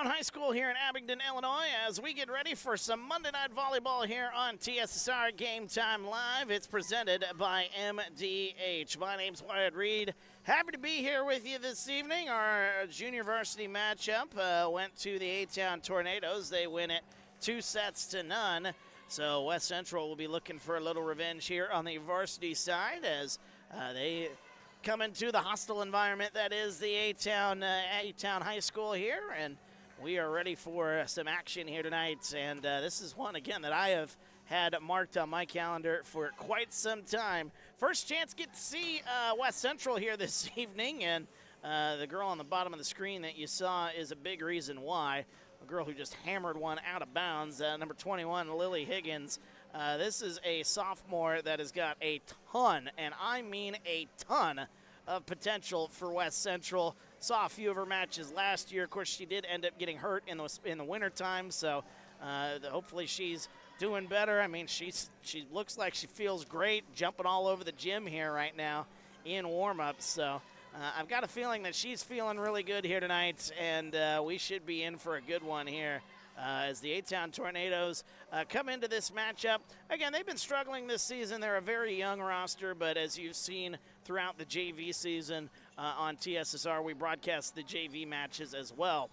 A-Town High School here in Abingdon, Illinois, as we get ready for some Monday Night Volleyball here on TSSR Game Time Live. It's presented by MDH. My name's Wyatt Reed. Happy to be here with you this evening. Our junior varsity matchup went to the A-Town Tornadoes. They win it 2-0. So West Central will be looking for a little revenge here on the varsity side as they come into the hostile environment that is the A-Town High School here, and we are ready for some action here tonight. And this is one, again, that I have had marked on my calendar for quite some time. First chance get to see West Central here this evening, and the girl on the bottom of the screen that you saw is a big reason why. A girl who just hammered one out of bounds, number 21, Lily Higgins. This is a sophomore that has got a ton, and I mean a ton, of potential for West Central. Saw a few of her matches last year. Of course, she did end up getting hurt in the wintertime, so hopefully she's doing better. I mean, she looks like she feels great, jumping all over the gym here right now in warm-ups. So I've got a feeling that she's feeling really good here tonight, and we should be in for a good one here. As the A-Town Tornadoes come into this matchup. Again, they've been struggling this season. They're a very young roster, but as you've seen throughout the JV season on TSSR, we broadcast the JV matches as well.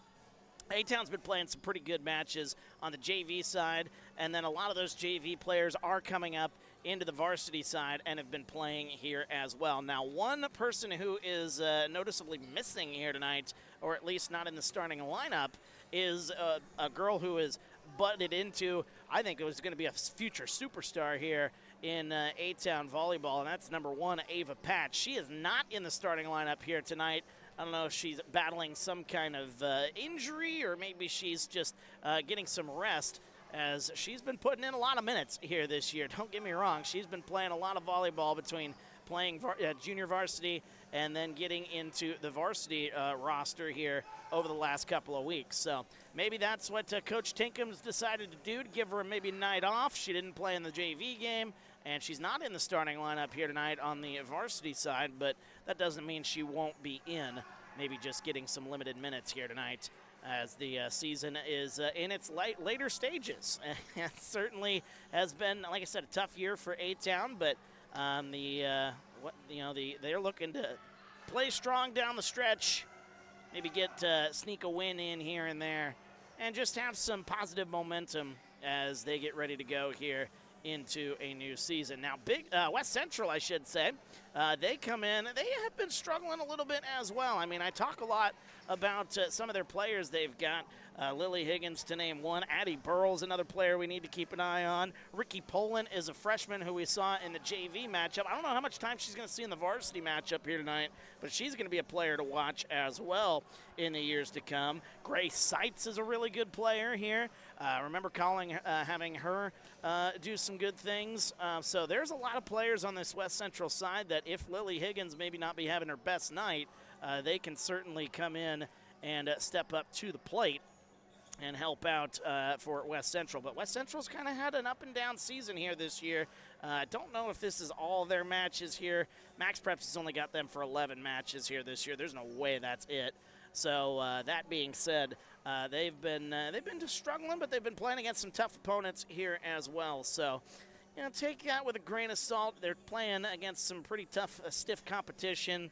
A-Town's been playing some pretty good matches on the JV side, and then a lot of those JV players are coming up into the varsity side and have been playing here as well. Now, one person who is noticeably missing here tonight, or at least not in the starting lineup, is a girl who is butted into, I think it was going to be a future superstar here in A-Town volleyball, and that's number 1, Ava Patch. She is not in the starting lineup here tonight. I don't know if she's battling some kind of injury, or maybe she's just getting some rest, as she's been putting in a lot of minutes here this year. Don't get me wrong, she's been playing a lot of volleyball between playing junior varsity and then getting into the varsity roster here over the last couple of weeks. So maybe that's what Coach Tinkhams decided to do, to give her maybe a night off. She didn't play in the JV game, and she's not in the starting lineup here tonight on the varsity side, but that doesn't mean she won't be in, maybe just getting some limited minutes here tonight as the season is in its later stages. It certainly has been, like I said, a tough year for A-Town, but they're looking to play strong down the stretch, maybe sneak a win in here and there, and just have some positive momentum as they get ready to go here into a new season. Now, West Central, I should say, they come in. They have been struggling a little bit as well. I mean, I talk a lot about some of their players they've got. Lily Higgins, to name one. Addie Burrell's another player we need to keep an eye on. Ricky Poland is a freshman who we saw in the JV matchup. I don't know how much time she's going to see in the varsity matchup here tonight, but she's going to be a player to watch as well in the years to come. Grace Seitz is a really good player here. Remember having her do some good things. So there's a lot of players on this West Central side that if Lily Higgins maybe not be having her best night, they can certainly come in and step up to the plate and help out for West Central. But West Central's kind of had an up-and-down season here this year. Don't know if this is all their matches here. Max Preps has only got them for 11 matches here this year. There's no way that's it. So that being said, they've been just struggling, but they've been playing against some tough opponents here as well. So, take that with a grain of salt. They're playing against some pretty tough, stiff competition.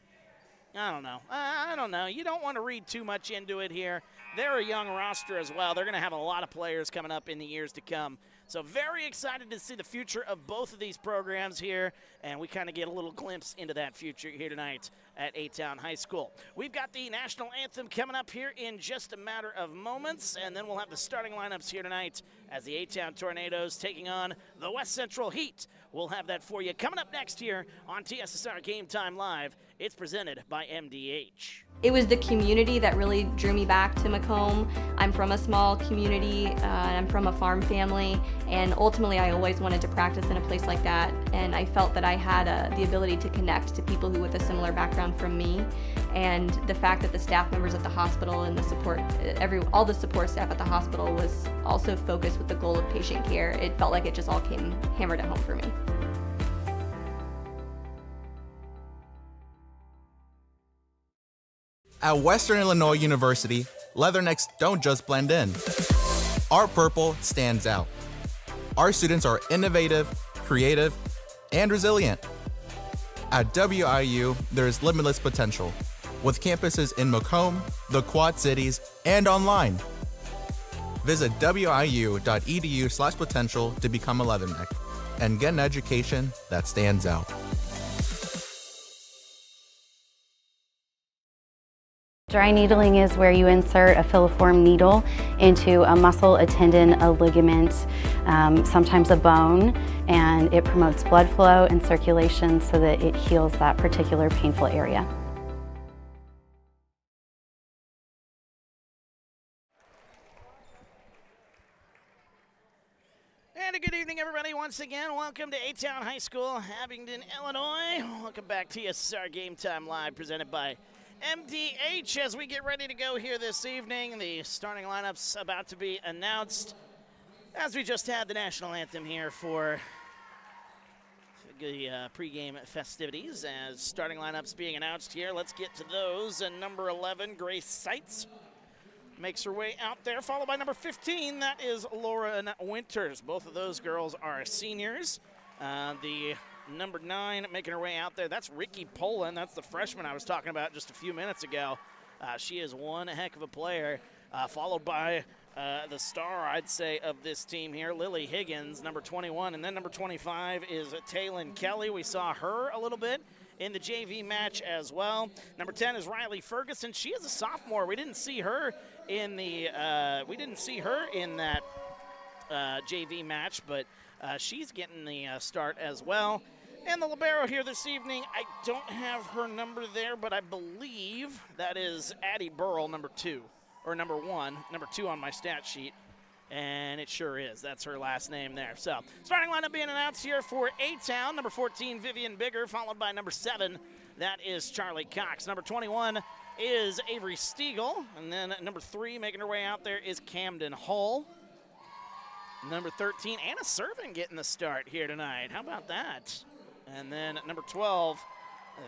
I don't know. I don't know. You don't want to read too much into it here. They're a young roster as well. They're going to have a lot of players coming up in the years to come. So very excited to see the future of both of these programs here, and we kind of get a little glimpse into that future here tonight at A-Town High School. We've got the national anthem coming up here in just a matter of moments, and then we'll have the starting lineups here tonight as the A-Town Tornadoes taking on the West Central Heat. We'll have that for you coming up next here on TSSR Game Time Live. It's presented by MDH. It was the community that really drew me back to Macomb. I'm from a small community, and I'm from a farm family, and ultimately I always wanted to practice in a place like that, and I felt that I had the ability to connect to people who with a similar background from me, and the fact that the staff members at the hospital and the support, all the support staff at the hospital was also focused with the goal of patient care. It felt like it just all came hammered at home for me. At Western Illinois University, Leathernecks don't just blend in. Our purple stands out. Our students are innovative, creative, and resilient. At WIU, there's limitless potential, with campuses in Macomb, the Quad Cities, and online. Visit wiu.edu/potential to become a Leatherneck and get an education that stands out. Dry needling is where you insert a filiform needle into a muscle, a tendon, a ligament, sometimes a bone, and it promotes blood flow and circulation so that it heals that particular painful area. And a good evening, everybody. Once again, welcome to A-Town High School, Abingdon, Illinois. Welcome back to TSSR Game Time Live, presented by MDH. As we get ready to go here this evening, the starting lineup's about to be announced, as we just had the national anthem here for the pregame festivities. As starting lineups being announced here, let's get to those. And number 11, Grace Seitz, makes her way out there, followed by number 15, that is Lauren Winters. Both of those girls are seniors. The number 9 making her way out there, that's Ricky Poland. That's the freshman I was talking about just a few minutes ago. She is one heck of a player, followed by the star, I'd say, of this team here, Lily Higgins, number 21. And then number 25 is Taylin Kelly. We saw her a little bit in the JV match as well. Number 10 is Riley Ferguson. She is a sophomore. We didn't see her in the that JV match, but she's getting the start as well. And the libero here this evening, I don't have her number there, but I believe that is Addie Burrell, number 2, or number 1, number 2 on my stat sheet. And it sure is. That's her last name there. So, starting lineup being announced here for A-Town. Number 14, Vivian Bigger, followed by number 7. That is Charlie Cox. Number 21 is Avery Stiegel. And then number 3 making her way out there is Camden Hull. Number 13, Anna Servin getting the start here tonight. How about that? And then number 12,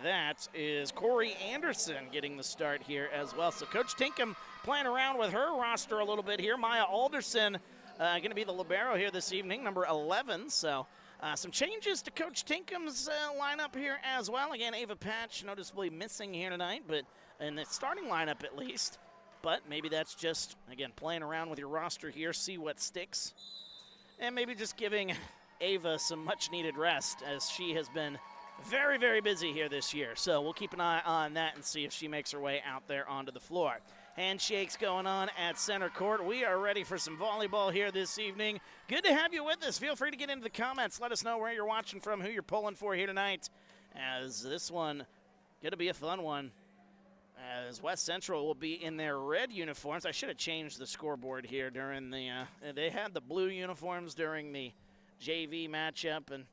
that is Corey Anderson getting the start here as well. So Coach Tinkham playing around with her roster a little bit here. Maya Alderson going to be the libero here this evening, number 11. So some changes to Coach Tinkham's lineup here as well. Again, Ava Patch noticeably missing here tonight, but in the starting lineup at least. But maybe that's just, again, playing around with your roster here, see what sticks. And maybe just giving Ava some much-needed rest, as she has been very, very busy here this year. So we'll keep an eye on that and see if she makes her way out there onto the floor. Handshakes going on at center court. We are ready for some volleyball here this evening. Good to have you with us. Feel free to get into the comments. Let us know where you're watching from, who you're pulling for here tonight, as this one going to be a fun one, as West Central will be in their red uniforms. I should have changed the scoreboard here during the they had the blue uniforms during the JV matchup, and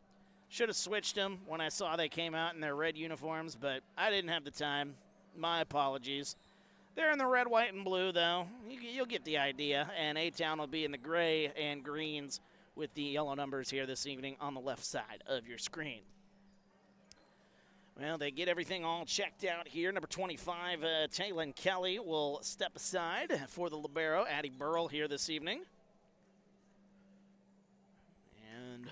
should have switched them when I saw they came out in their red uniforms, but I didn't have the time. My apologies. They're in the red, white, and blue, though. You'll get the idea. And A-Town will be in the gray and greens with the yellow numbers here this evening on the left side of your screen. Well, they get everything all checked out here. Number 25, Taylin Kelly will step aside for the libero, Addie Burrell, here this evening. And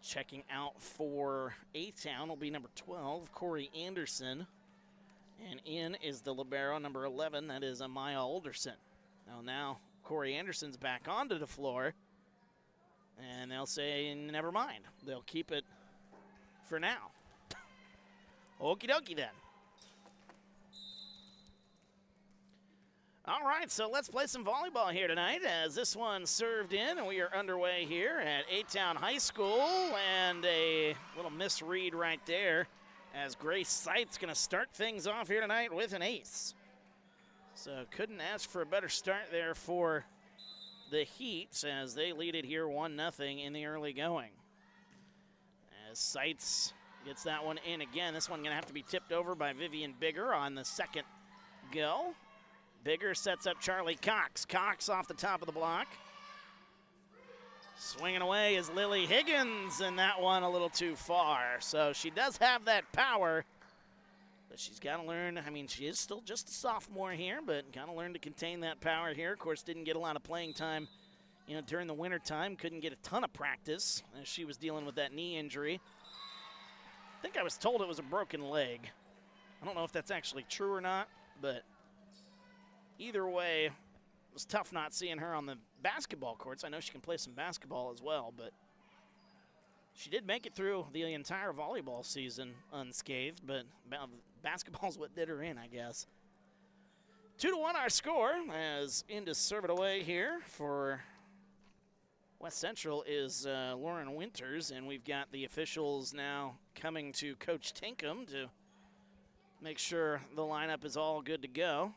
checking out for A-Town will be number 12, Corey Anderson. And in is the libero, number 11, that is Amaya Alderson. Now Corey Anderson's back onto the floor, and they'll say, never mind. They'll keep it for now. Okie dokie then. All right, so let's play some volleyball here tonight, as this one served in, and we are underway here at A-Town High School, and a little misread right there, as Grace Seitz going to start things off here tonight with an ace. So couldn't ask for a better start there for the Heat, as they lead it here 1-0 in the early going. As Seitz gets that one in again. This one going to have to be tipped over by Vivian Bigger on the second go. Bigger sets up Charlie Cox. Cox off the top of the block. Swinging away is Lily Higgins, and that one a little too far. So she does have that power, But she's got to learn. I mean, she is still just a sophomore here, but got to learn to contain that power here. Of course, didn't get a lot of playing time, during the winter time. Couldn't get a ton of practice as she was dealing with that knee injury. I think I was told it was a broken leg. I don't know if that's actually true or not, but either way, it was tough not seeing her on the basketball courts. I know she can play some basketball as well, but she did make it through the entire volleyball season unscathed, but basketball's what did her in, I guess. 2-1 our score, as in to serve it away here for West Central is Lauren Winters, and we've got the officials now coming to Coach Tinkham to make sure the lineup is all good to go.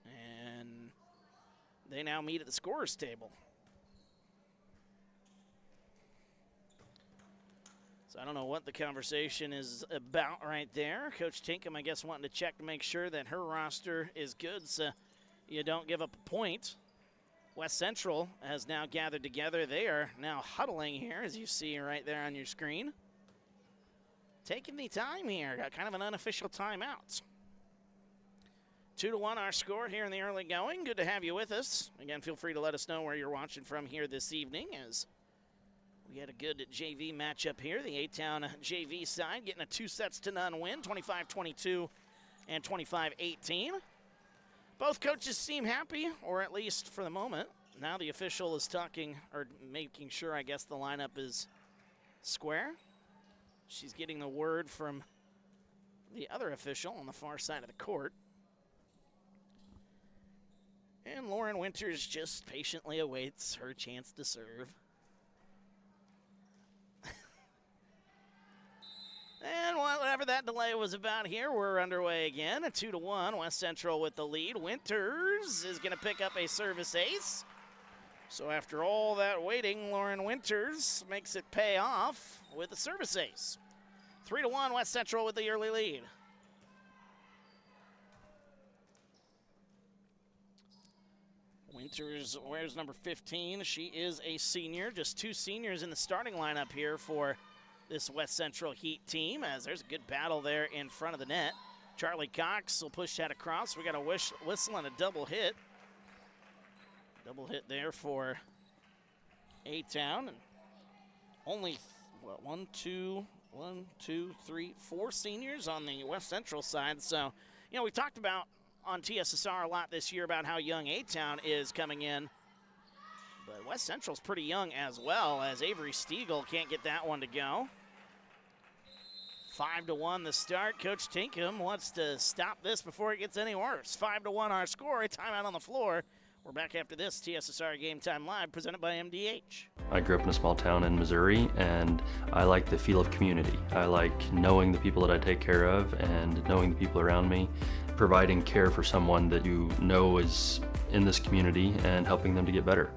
And they now meet at the scorer's table. So I don't know what the conversation is about right there. Coach Tinkham, I guess, wanting to check to make sure that her roster is good so you don't give up a point. West Central has now gathered together. They are now huddling here, as you see right there on your screen. Taking the time here, got kind of an unofficial timeout. 2-1 our score here in the early going. Good to have you with us. Again, feel free to let us know where you're watching from here this evening, as we had a good JV matchup here. The A-Town JV side getting a 2-0 win, 25-22 and 25-18. Both coaches seem happy, or at least for the moment. Now the official is talking, or making sure, I guess, the lineup is square. She's getting the word from the other official on the far side of the court. And Lauren Winters just patiently awaits her chance to serve. And whatever that delay was about here, we're underway again. A 2-1, West Central with the lead. Winters is going to pick up a service ace. So after all that waiting, Lauren Winters makes it pay off with a service ace. 3-1, West Central with the early lead. Winters wears number 15. She is a senior. Just two seniors in the starting lineup here for this West Central Heat team, as there's a good battle there in front of the net. Charlie Cox will push that across. We got a whistle and a double hit. Double hit there for A-Town. And only, four seniors on the West Central side. So, we talked about on TSSR a lot this year about how young A-Town is coming in. But West Central's pretty young as well, as Avery Stiegel can't get that one to go. 5-1 the start. Coach Tinkham wants to stop this before it gets any worse. 5-1 our score. A timeout on the floor. We're back after this TSSR Game Time Live, presented by MDH. I grew up in a small town in Missouri, and I like the feel of community. I like knowing the people that I take care of and knowing the people around me, providing care for someone that you know is in this community and helping them to get better.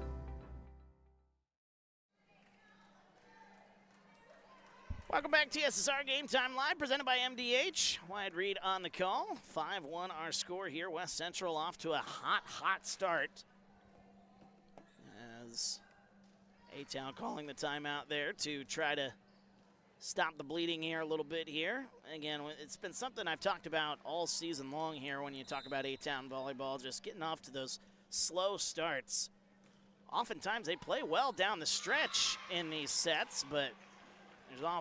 Welcome back to TSSR Game Time Live, presented by MDH. Wyatt Reed on the call. 5-1 our score here. West Central off to a hot start, as A-Town calling the timeout there to try to stop the bleeding here a little bit here. Again, it's been something I've talked about all season long here when you talk about A-Town volleyball, just getting off to those slow starts. Oftentimes they play well down the stretch in these sets, but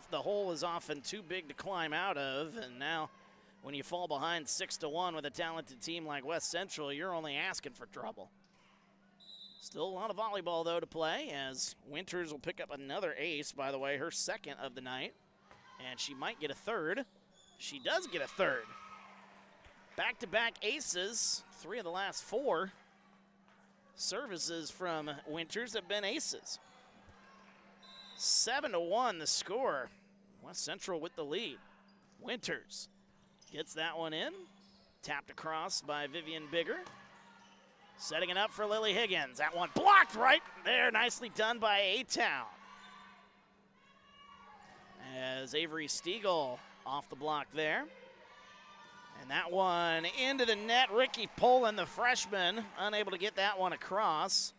the hole is often too big to climb out of, and now when you fall behind 6-1 with a talented team like West Central, you're only asking for trouble. Still a lot of volleyball, though, to play, as Winters will pick up another ace, by the way, her second of the night, and she might get a third. She does get a third. Back-to-back aces, 3 of the last 4 services from Winters have been aces. 7-1 the score. West Central with the lead. Winters gets that one in. Tapped across by Vivian Bigger. Setting it up for Lily Higgins. That one blocked right there. Nicely done by A-Town. As Avery Stiegel off the block there. And that one into the net. Ricky Poland, the freshman, unable to get that one across.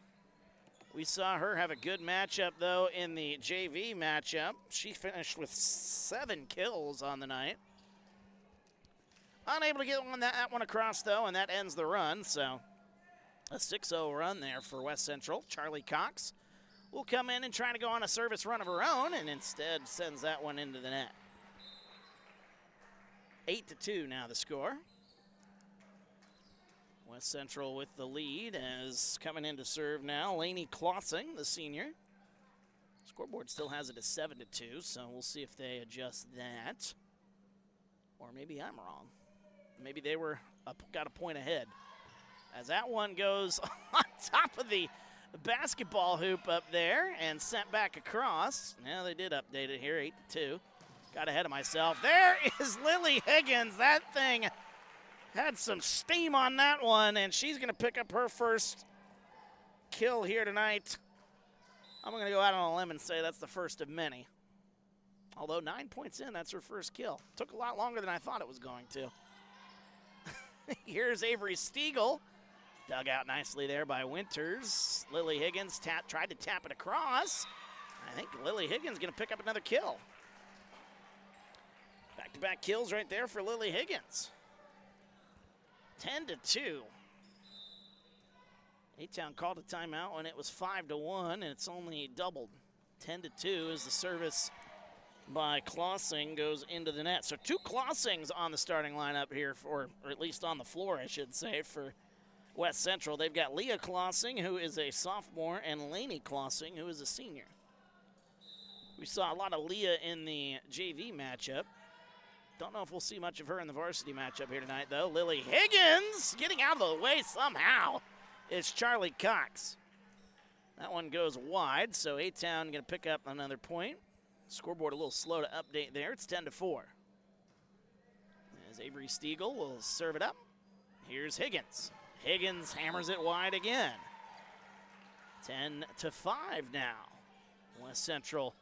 We saw her have a good matchup, though, in the JV matchup. She finished with 7 kills on the night. Unable to get that one across, though, and that ends the run. So a 6-0 run there for West Central. Charlie Cox will come in and try to go on a service run of her own, and instead sends that one into the net. 8-2 now the score. West Central with the lead as coming in to serve now. Lainey Klossing, the senior. Scoreboard still has it as 7-2, so we'll see if they adjust that. Or maybe I'm wrong. Maybe they were got a point ahead. As that one goes on top of the basketball hoop up there and sent back across. Now they did update it here, 8-2. Got ahead of myself. There is Lily Higgins. That thing had some steam on that one, and she's going to pick up her first kill here tonight. I'm going to go out on a limb and say that's the first of many. Although 9 points in, that's her first kill. Took a lot longer than I thought it was going to. Here's Avery Stiegel. Dug out nicely there by Winters. Lily Higgins tried to tap it across. I think Lily Higgins going to pick up another kill. Back-to-back kills right there for Lily Higgins. 10-2. A-Town called a timeout when it was 5-1, and it's only doubled. 10-2 as the service by Klossing goes into the net. So 2 Klossings on the starting lineup here, or at least on the floor, I should say, for West Central. They've got Leah Klossing, who is a sophomore, and Lainey Klossing, who is a senior. We saw a lot of Leah in the JV matchup. Don't know if we'll see much of her in the varsity matchup here tonight, though. Lily Higgins getting out of the way somehow. It's Charlie Cox. That one goes wide, so A-Town going to pick up another point. Scoreboard a little slow to update there. It's 10-4. As Avery Stiegel will serve it up. Here's Higgins. Higgins hammers it wide again. 10-5 now. West Central,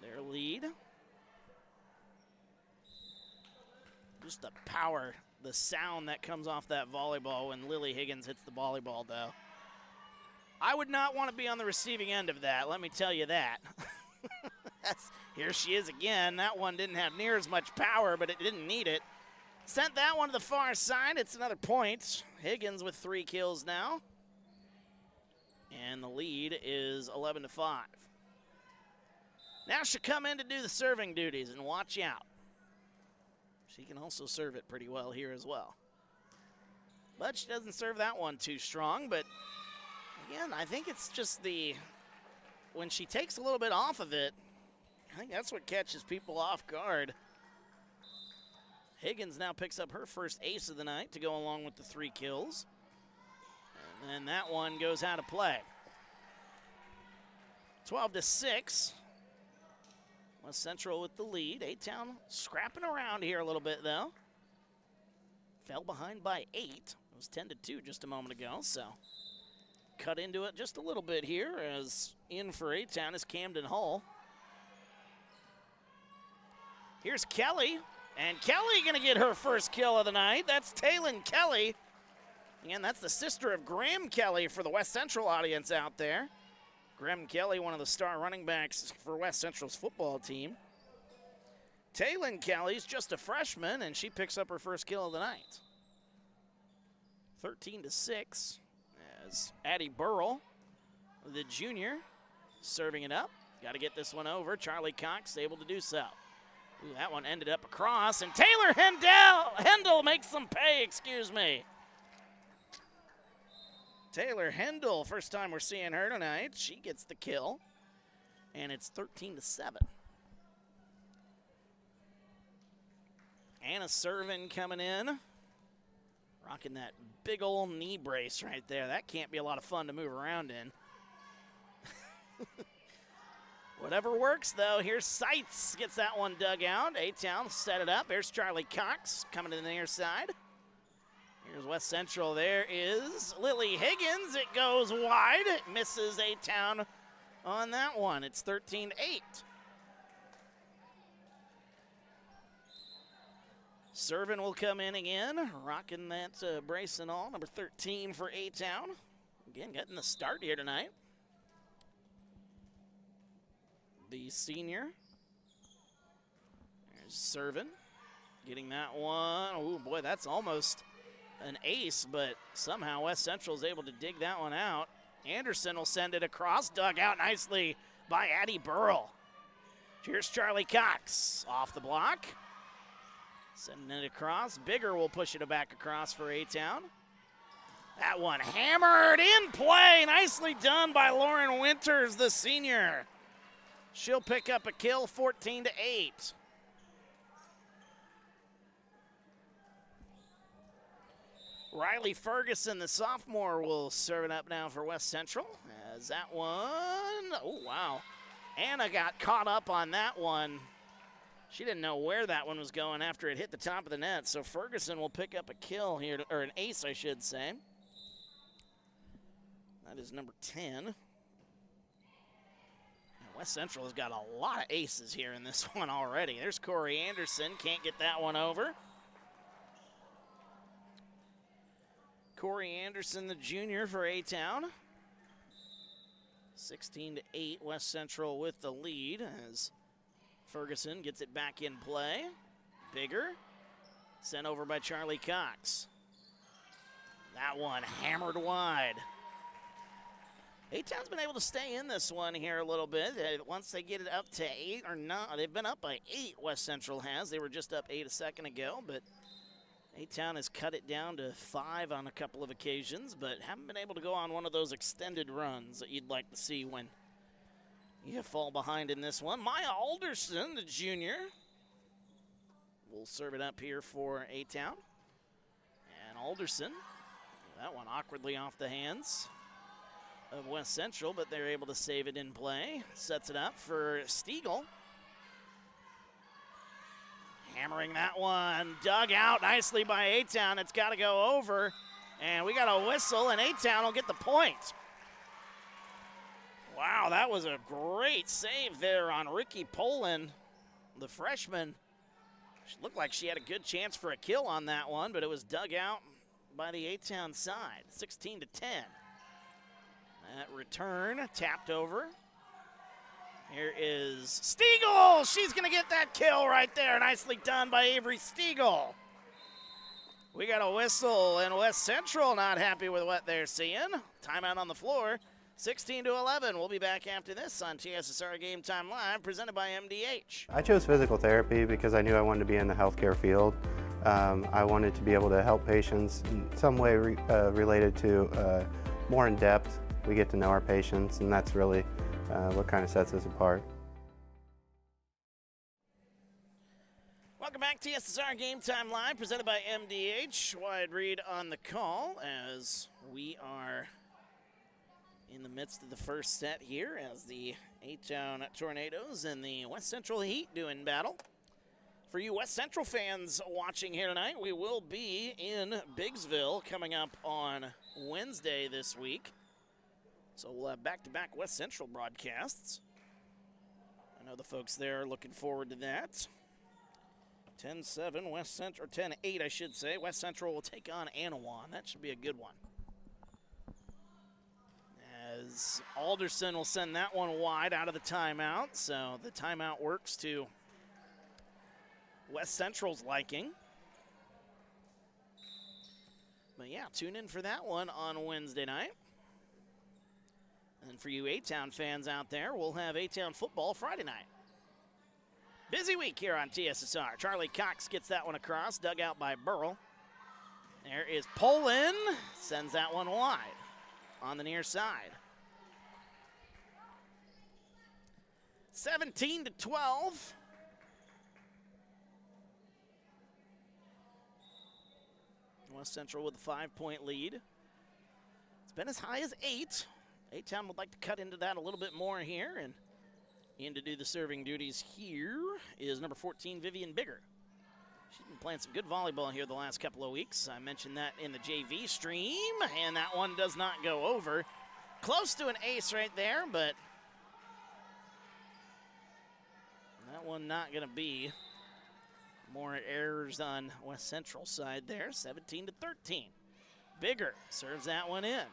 their lead. Just the power, the sound that comes off that volleyball when Lily Higgins hits the volleyball, though. I would not want to be on the receiving end of that, let me tell you that. Here she is again. That one didn't have near as much power, but it didn't need it. Sent that one to the far side. It's another point. Higgins with 3 kills now. And the lead is 11-5. Now she'll come in to do the serving duties, and watch out. She can also serve it pretty well here as well. But she doesn't serve that one too strong. But, again, I think it's just when she takes a little bit off of it, I think that's what catches people off guard. Higgins now picks up her first ace of the night to go along with the 3 kills. And then that one goes out of play. 12-6. West Central with the lead. A-Town scrapping around here a little bit, though. Fell behind by 8. It was 10-2 just a moment ago, so cut into it just a little bit here as in for A-Town is Camden Hull. Here's Kelly, and Kelly gonna get her first kill of the night. That's Taylin Kelly. Again, that's the sister of Graham Kelly for the West Central audience out there. Graham Kelly, one of the star running backs for West Central's football team. Taylin Kelly's just a freshman, and she picks up her first kill of the night. 13-6 as Addie Burrell, the junior, serving it up. Got to get this one over. Charlie Cox able to do so. Ooh, that one ended up across, and Taylor Hendel makes some pay, excuse me. Taylor Hendel, first time we're seeing her tonight. She gets the kill, and it's 13-7. Anna Servin coming in, rocking that big old knee brace right there. That can't be a lot of fun to move around in. Whatever works, though. Here's Seitz, gets that one dug out. A-Town set it up. There's Charlie Cox coming to the near side. Here's West Central. There is Lily Higgins. It goes wide. It misses A-Town on that one. It's 13-8. Servin will come in again, rocking that brace and all. Number 13 for A-Town. Again, getting the start here tonight. The senior. There's Servin. getting that one. Oh, boy, that's almost an ace, but somehow West Central is able to dig that one out. Anderson will send it across, dug out nicely by Addie Burrell. Here's Charlie Cox off the block. Sending it across. Bigger will push it back across for A-Town. That one hammered in play. Nicely done by Lauren Winters, the senior. She'll pick up a kill, 14-8. Riley Ferguson, the sophomore, will serve it up now for West Central. As that one, oh, wow. Anna got caught up on that one. She didn't know where that one was going after it hit the top of the net. So Ferguson will pick up a kill here, or an ace, I should say. That is number 10. West Central has got a lot of aces here in this one already. There's Corey Anderson, can't get that one over. Corey Anderson, the junior for A-Town. 16-8, West Central with the lead as Ferguson gets it back in play. Bigger, sent over by Charlie Cox. That one hammered wide. A-Town's been able to stay in this one here a little bit. Once they get it up to 8 or not, they've been up by 8, West Central has. They were just up 8 a second ago, but A-Town has cut it down to 5 on a couple of occasions, but haven't been able to go on one of those extended runs that you'd like to see when you fall behind in this one. Maya Alderson, the junior, will serve it up here for A-Town. And Alderson, that one awkwardly off the hands of West Central, but they're able to save it in play. Sets it up for Stiegel. Hammering that one, dug out nicely by A-Town. It's got to go over, and we got a whistle, and A-Town will get the point. Wow, that was a great save there on Ricky Poland, the freshman. She looked like she had a good chance for a kill on that one, but it was dug out by the A-Town side, 16-10. That return tapped over. Here is Stiegel. She's going to get that kill right there. Nicely done by Avery Stiegel. We got a whistle, and West Central not happy with what they're seeing. Timeout on the floor, 16-11. We'll be back after this on TSSR Game Time Live, presented by MDH. I chose physical therapy because I knew I wanted to be in the healthcare field. I wanted to be able to help patients in some way related to more in depth. We get to know our patients, and that's really what kind of sets us apart. Welcome back to TSSR Game Time Live, presented by MDH. Wide read on the call as we are in the midst of the first set here as the A-Town Tornadoes and the West Central Heat doing battle. For you West Central fans watching here tonight, we will be in Biggsville coming up on Wednesday this week. So we'll have back-to-back West Central broadcasts. I know the folks there are looking forward to that. 10-7 West Central, or 10-8 I should say. West Central will take on Anawan. That should be a good one. As Alderson will send that one wide out of the timeout. So the timeout works to West Central's liking. But yeah, tune in for that one on Wednesday night. And for you A-Town fans out there, we'll have A-Town football Friday night. Busy week here on TSSR. Charlie Cox gets that one across, dug out by Burrell. There is Poland, sends that one wide on the near side. 17-12. West Central with a 5-point lead. It's been as high as 8. A-Town would like to cut into that a little bit more here, and in to do the serving duties here is number 14, Vivian Bigger. She's been playing some good volleyball here the last couple of weeks. I mentioned that in the JV stream, and that one does not go over. Close to an ace right there, but that one not going to be. More errors on West Central side there, 17-13. Bigger serves that one in.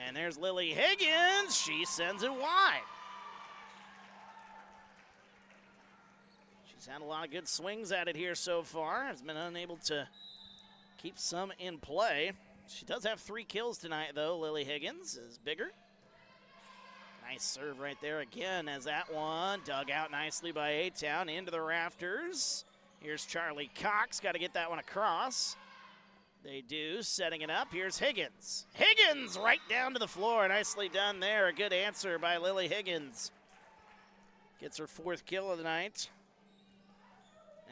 And there's Lily Higgins. She sends it wide. She's She's had a lot of good swings at it here so far. Has been unable to keep some in play. She does have 3 kills tonight, though. Lily Higgins is bigger. Nice serve right there again as that one dug out nicely by A-Town into the rafters. Here's Charlie Cox. Got to get that one across. They do, setting it up. Here's Higgins. Higgins right down to the floor. Nicely done there. A good answer by Lily Higgins. Gets her 4th kill of the night.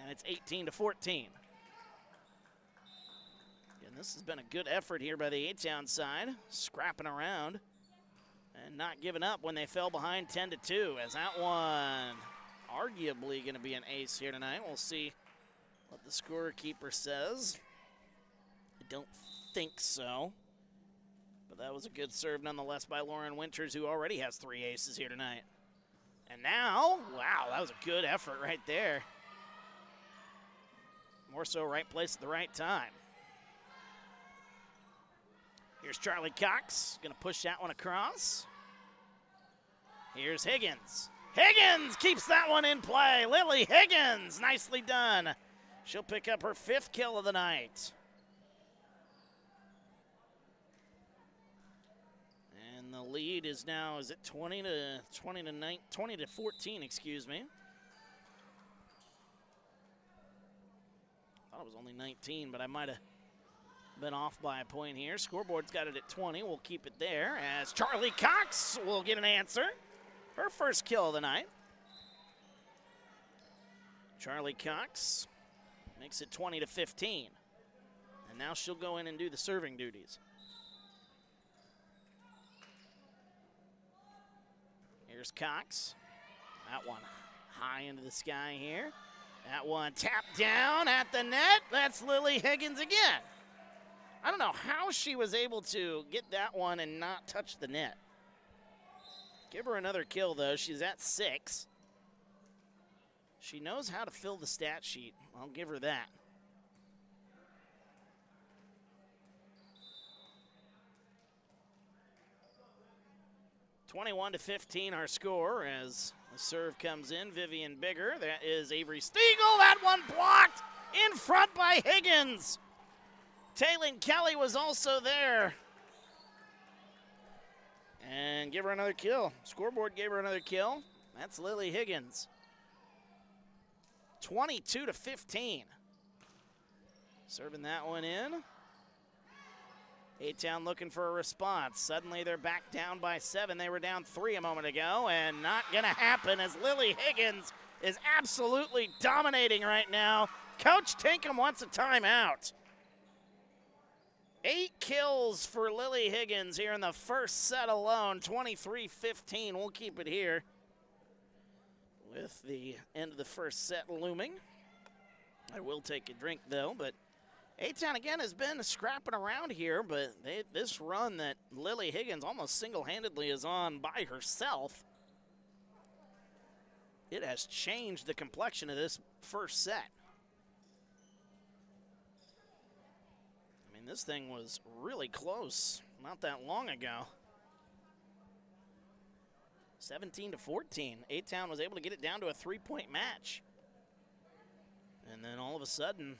And it's 18-14. And this has been a good effort here by the A-Town side. Scrapping around and not giving up when they fell behind 10-2. As that one arguably going to be an ace here tonight. We'll see what the scorekeeper says. I don't think so. But that was a good serve nonetheless by Lauren Winters, who already has 3 aces here tonight. And now, wow, that was a good effort right there. More so right place at the right time. Here's Charlie Cox, gonna push that one across. Here's Higgins. Higgins keeps that one in play. Lily Higgins, nicely done. She'll pick up her 5th kill of the night. And the lead is now, is it 20-14, excuse me. I thought it was only 19, but I might have been off by a point here. Scoreboard's got it at 20. We'll keep it there as Charlie Cox will get an answer. Her 1st kill of the night. Charlie Cox makes it 20-15. And now she'll go in and do the serving duties. Here's Cox. That one high into the sky here. That one tapped down at the net. That's Lily Higgins again. I don't know how she was able to get that one and not touch the net. Give her another kill, though. She's at 6. She knows how to fill the stat sheet. I'll give her that. (21-15) our score as the serve comes in. Vivian Bigger. That is Avery Stiegel. That one blocked in front by Higgins. Taylin Kelly was also there. And give her another kill. Scoreboard gave her another kill. That's Lily Higgins. 22-15. Serving that one in. A-Town looking for a response. Suddenly they're back down by 7. They were down 3 a moment ago, and not going to happen as Lily Higgins is absolutely dominating right now. Coach Tinkham wants a timeout. 8 kills for Lily Higgins here in the first set alone, 23-15. We'll keep it here with the end of the first set looming. I will take a drink, though, but A-Town, again, has been scrapping around here, but this run that Lily Higgins almost single-handedly is on by herself, it has changed the complexion of this first set. I mean, this thing was really close not that long ago. 17-14. A-Town was able to get it down to a 3-point match. And then all of a sudden,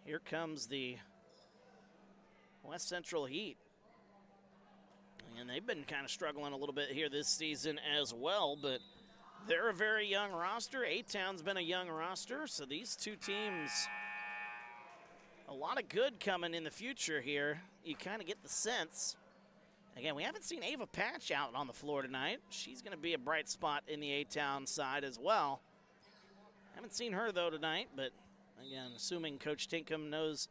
here comes the West Central Heat. And they've been kind of struggling a little bit here this season as well, but they're a very young roster. A-Town's been a young roster, so these two teams, a lot of good coming in the future here. You kind of get the sense. Again, we haven't seen Ava Patch out on the floor tonight. She's going to be a bright spot in the A-Town side as well. Haven't seen her, though, tonight, but again, assuming Coach Tinkham knows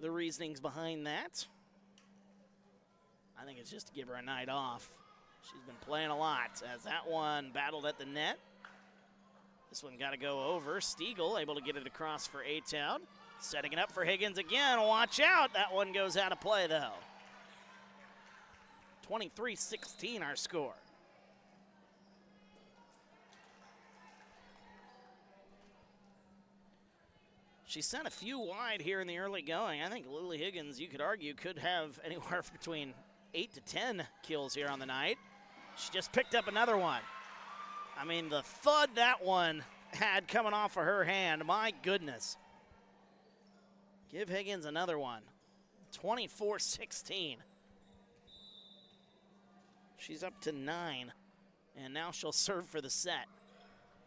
the reasonings behind that, I think it's just to give her a night off. She's been playing a lot as that one battled at the net. This one got to go over. Stiegel able to get it across for A-Town. Setting it up for Higgins again. Watch out. That one goes out of play, though. 23-16 our score. She sent a few wide here in the early going. I think Lily Higgins, you could argue, could have anywhere between 8 to 10 kills here on the night. She just picked up another one. I mean, the thud that one had coming off of her hand, my goodness. Give Higgins another one. 24-16. She's up to 9, and now she'll serve for the set.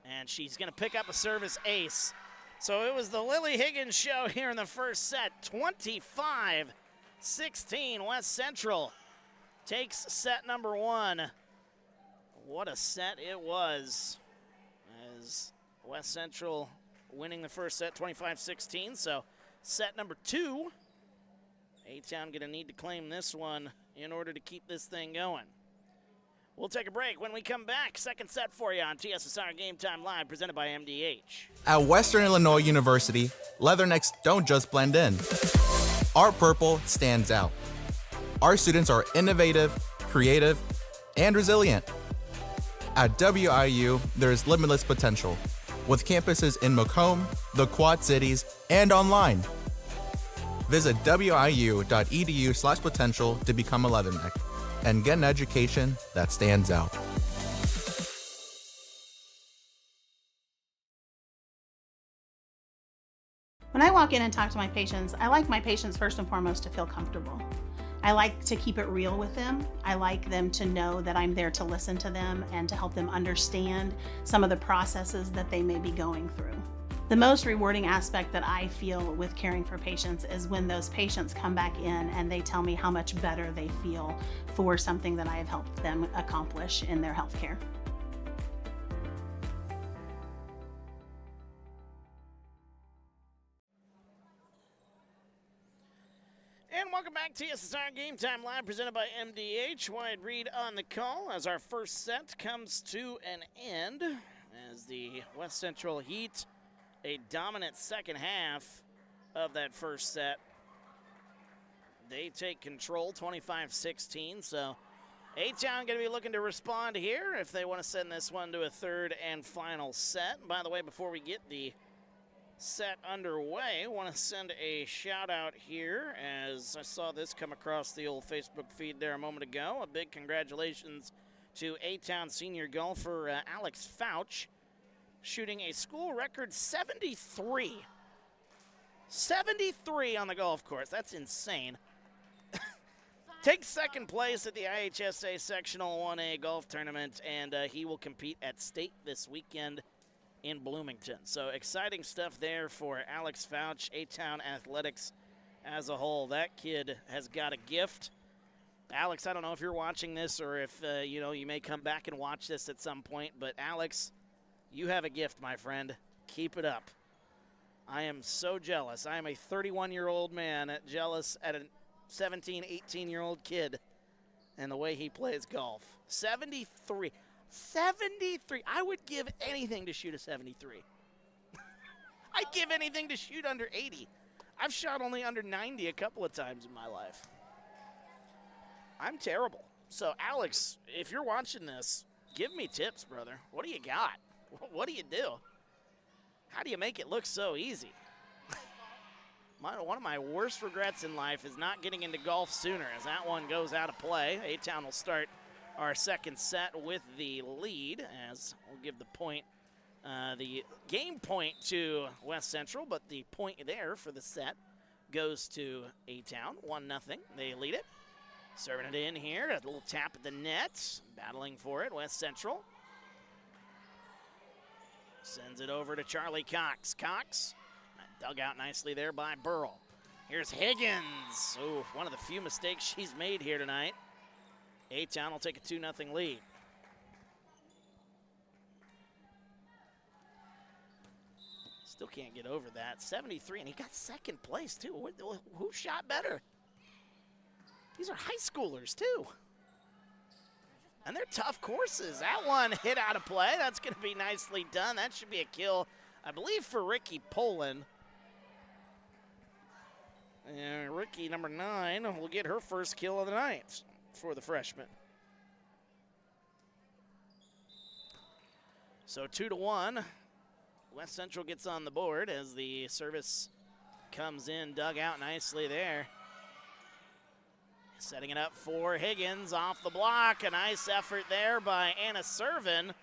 And she's going to pick up a service ace. So it was the Lily Higgins show here in the first set. 25-16, West Central takes set number 1. What a set it was, as West Central winning the first set 25-16. So set number 2, A-Town going to need to claim this one in order to keep this thing going. We'll take a break. When we come back, second set for you on TSSR Game Time Live, presented by MDH. At Western Illinois University, Leathernecks don't just blend in. Our purple stands out. Our students are innovative, creative, and resilient. At WIU, there's limitless potential, with campuses in Macomb, the Quad Cities, and online. Visit wiu.edu/potential to become a Leatherneck and get an education that stands out. When I walk in and talk to my patients, I like my patients first and foremost to feel comfortable. I like to keep it real with them. I like them to know that I'm there to listen to them and to help them understand some of the processes that they may be going through. The most rewarding aspect that I feel with caring for patients is when those patients come back in and they tell me how much better they feel for something that I have helped them accomplish in their healthcare. And welcome back to TSSR Game Time Live, presented by MDH. Wyatt Reed on the call as our first set comes to an end, as the West Central Heat, a dominant second half of that first set. They take control, 25-16, so A-Town going to be looking to respond here if they want to send this one to a third and final set. And by the way, before we get the set underway, want to send a shout out here as I saw this come across the old Facebook feed there a moment ago. A big congratulations to A-Town senior golfer Alex Fouch, shooting a school record 73. 73 on the golf course. That's insane. Takes second place at the IHSA Sectional 1A golf tournament, and he will compete at state this weekend in Bloomington. So exciting stuff there for Alex Fouch, A-Town Athletics as a whole. That kid has got a gift. Alex, I don't know if you're watching this or if you may come back and watch this at some point, but Alex, you have a gift, my friend. Keep it up. I am so jealous. I am a 31-year-old man jealous at a 17, 18-year-old kid and the way he plays golf. 73. 73. I would give anything to shoot a 73. I'd give anything to shoot under 80. I've shot only under 90 a couple of times in my life. I'm terrible. So, Alex, if you're watching this, give me tips, brother. What do you got? What do you do? How do you make it look so easy? One of my worst regrets in life is not getting into golf sooner, as that one goes out of play. A-Town will start our second set with the lead, as we'll give the point, the game point to West Central, but the point there for the set goes to A-Town, 1-0. They lead it. Serving it in here, a little tap at the net, battling for it, West Central. Sends it over to Charlie Cox. Cox dug out nicely there by Burrell. Here's Higgins. Oh, one of the few mistakes she's made here tonight. A-Town will take a 2-0 lead. Still can't get over that. 73, and he got second place, too. Who shot better? These are high schoolers, too. And they're tough courses. That one hit out of play. That's going to be nicely done. That should be a kill, I believe, for Ricky Poland. And Ricky, number 9, will get her first kill of the night for the freshman. So 2-1. West Central gets on the board as the service comes in, dug out nicely there. Setting it up for Higgins off the block. A nice effort there by Anna Servin.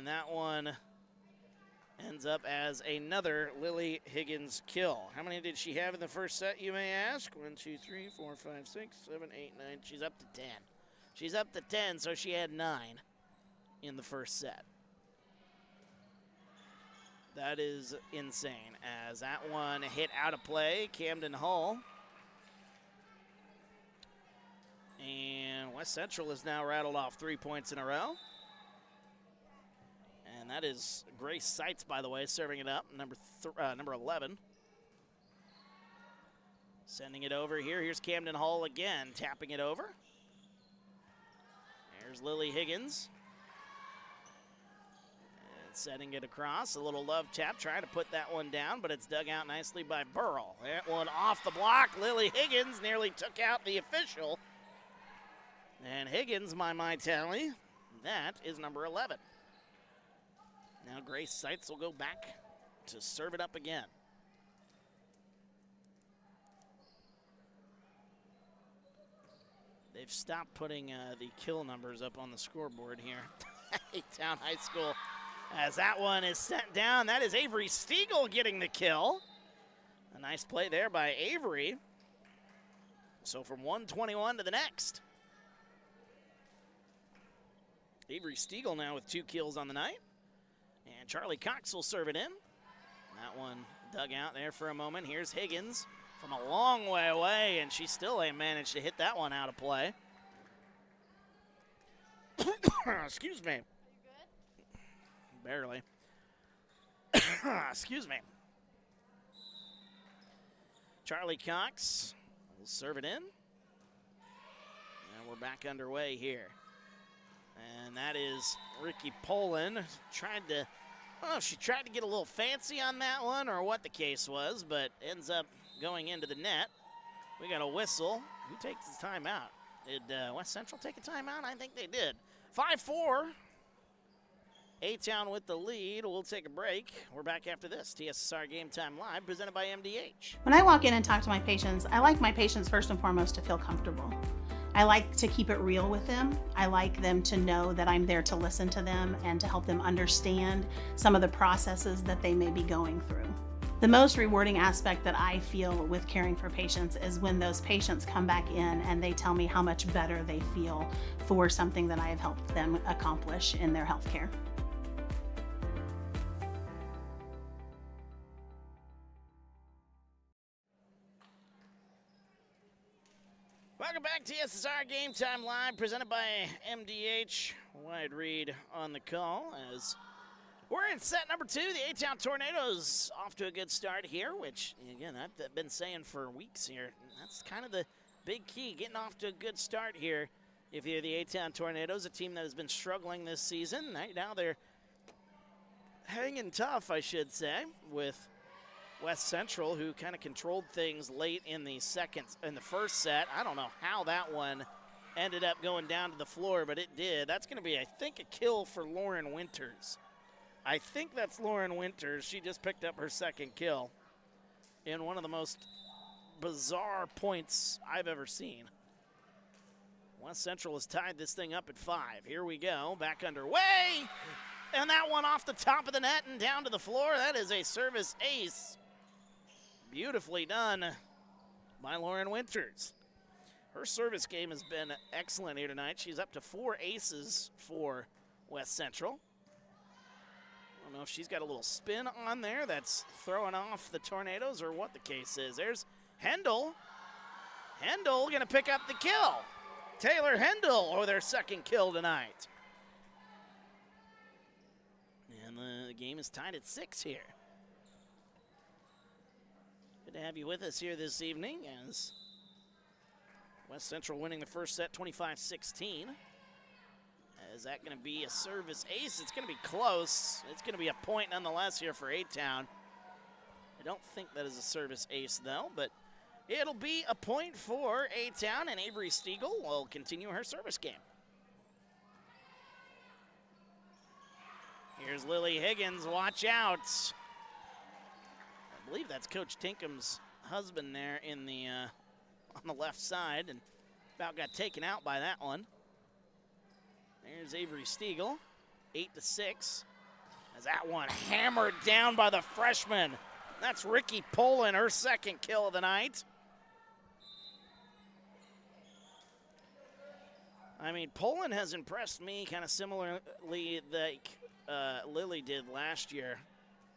And that one ends up as another Lily Higgins kill. How many did she have in the first set, you may ask? 1, 2, 3, 4, 5, 6, 7, 8, 9. She's up to 10. She's up to 10, so she had 9 in the first set. That is insane, as that one hit out of play. Camden Hull. And West Central has now rattled off 3 points in a row. And that is Grace Seitz, by the way, serving it up, number 11. Sending it over here. Here's Camden Hull again, tapping it over. There's Lily Higgins. And setting it across. A little love tap, trying to put that one down, but it's dug out nicely by Burrell. That one off the block. Lily Higgins nearly took out the official. And Higgins, my tally, that is number 11. Now Grace Seitz will go back to serve it up again. They've stopped putting the kill numbers up on the scoreboard here. Town High School, as that one is sent down. That is Avery Stiegel getting the kill. A nice play there by Avery. So from 121 to the next. Avery Stiegel now with 2 kills on the night. And Charlie Cox will serve it in. That one dug out there for a moment. Here's Higgins from a long way away, and she still ain't managed to hit that one out of play. Excuse me. Are you good? Barely. Excuse me. Charlie Cox will serve it in. And we're back underway here. And that is Ricky Poland. I don't know if she tried to get a little fancy on that one or what the case was, but ends up going into the net. We got a whistle. Who takes his timeout? Did West Central take a timeout? I think they did. 5-4. A-Town with the lead. We'll take a break. We're back after this. TSSR Game Time Live, presented by MDH. When I walk in and talk to my patients, I like my patients first and foremost to feel comfortable. I like to keep it real with them. I like them to know that I'm there to listen to them and to help them understand some of the processes that they may be going through. The most rewarding aspect that I feel with caring for patients is when those patients come back in and they tell me how much better they feel for something that I have helped them accomplish in their healthcare. Welcome back to TSSR Game Time Live, presented by MDH. Wide read on the call as we're in set number 2. The A-Town Tornadoes off to a good start here, which, again, I've been saying for weeks here. That's kind of the big key, getting off to a good start here. If you're the A-Town Tornadoes, a team that has been struggling this season, right now they're hanging tough, I should say, with West Central, who kind of controlled things late in the first set. I don't know how that one ended up going down to the floor, but it did. That's going to be, I think, a kill for Lauren Winters. I think that's Lauren Winters. She just picked up her second kill in one of the most bizarre points I've ever seen. West Central has tied this thing up at 5. Here we go, back underway. And that one off the top of the net and down to the floor. That is a service ace. Beautifully done by Lauren Winters. Her service game has been excellent here tonight. She's up to 4 aces for West Central. I don't know if she's got a little spin on there that's throwing off the Tornadoes or what the case is. There's Hendel. Hendel going to pick up the kill. Taylor Hendel, their second kill tonight. And the game is tied at 6 here. Good to have you with us here this evening as West Central winning the first set 25-16. Is that going to be a service ace? It's going to be close. It's going to be a point nonetheless here for A-Town. I don't think that is a service ace though, but it'll be a point for A-Town, and Avery Stiegel will continue her service game. Here's Lily Higgins, watch out. I believe that's Coach Tinkham,'s husband there in the on the left side, and about got taken out by that one. There's Avery Stiegel, 8-6. As that one hammered down by the freshman. That's Ricky Poland, her second kill of the night. I mean, Poland has impressed me kind of similarly like Lily did last year.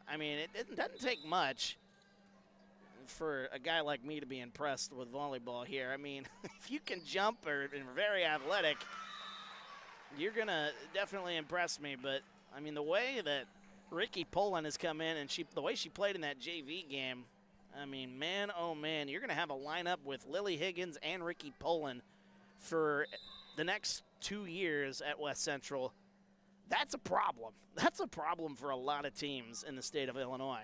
I mean, it doesn't take much for a guy like me to be impressed with volleyball here. I mean, if you can jump or are very athletic, you're going to definitely impress me. But, I mean, the way that Ricky Poland has come in and the way she played in that JV game, I mean, man, oh, man, you're going to have a lineup with Lily Higgins and Ricky Poland for the next 2 years at West Central. That's a problem. That's a problem for a lot of teams in the state of Illinois.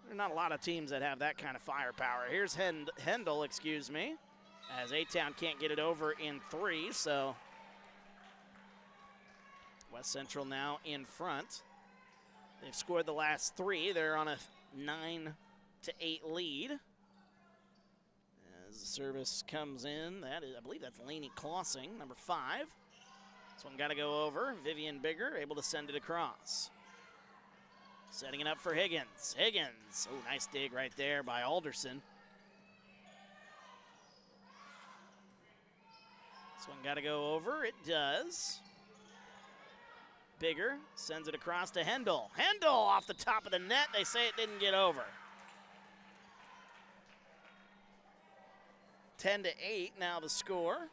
There are not a lot of teams that have that kind of firepower. Here's Hendel, as A-Town can't get it over in 3, so West Central now in front. They've scored the last 3. They're on a 9-8 lead. As the service comes in, I believe that's Lainey Klossing, number 5. This one got to go over. Vivian Bigger able to send it across. Setting it up for Higgins. Higgins. Oh, nice dig right there by Alderson. This one got to go over. It does. Bigger sends it across to Hendel. Hendel off the top of the net. They say it didn't get over. 10-8 now the score.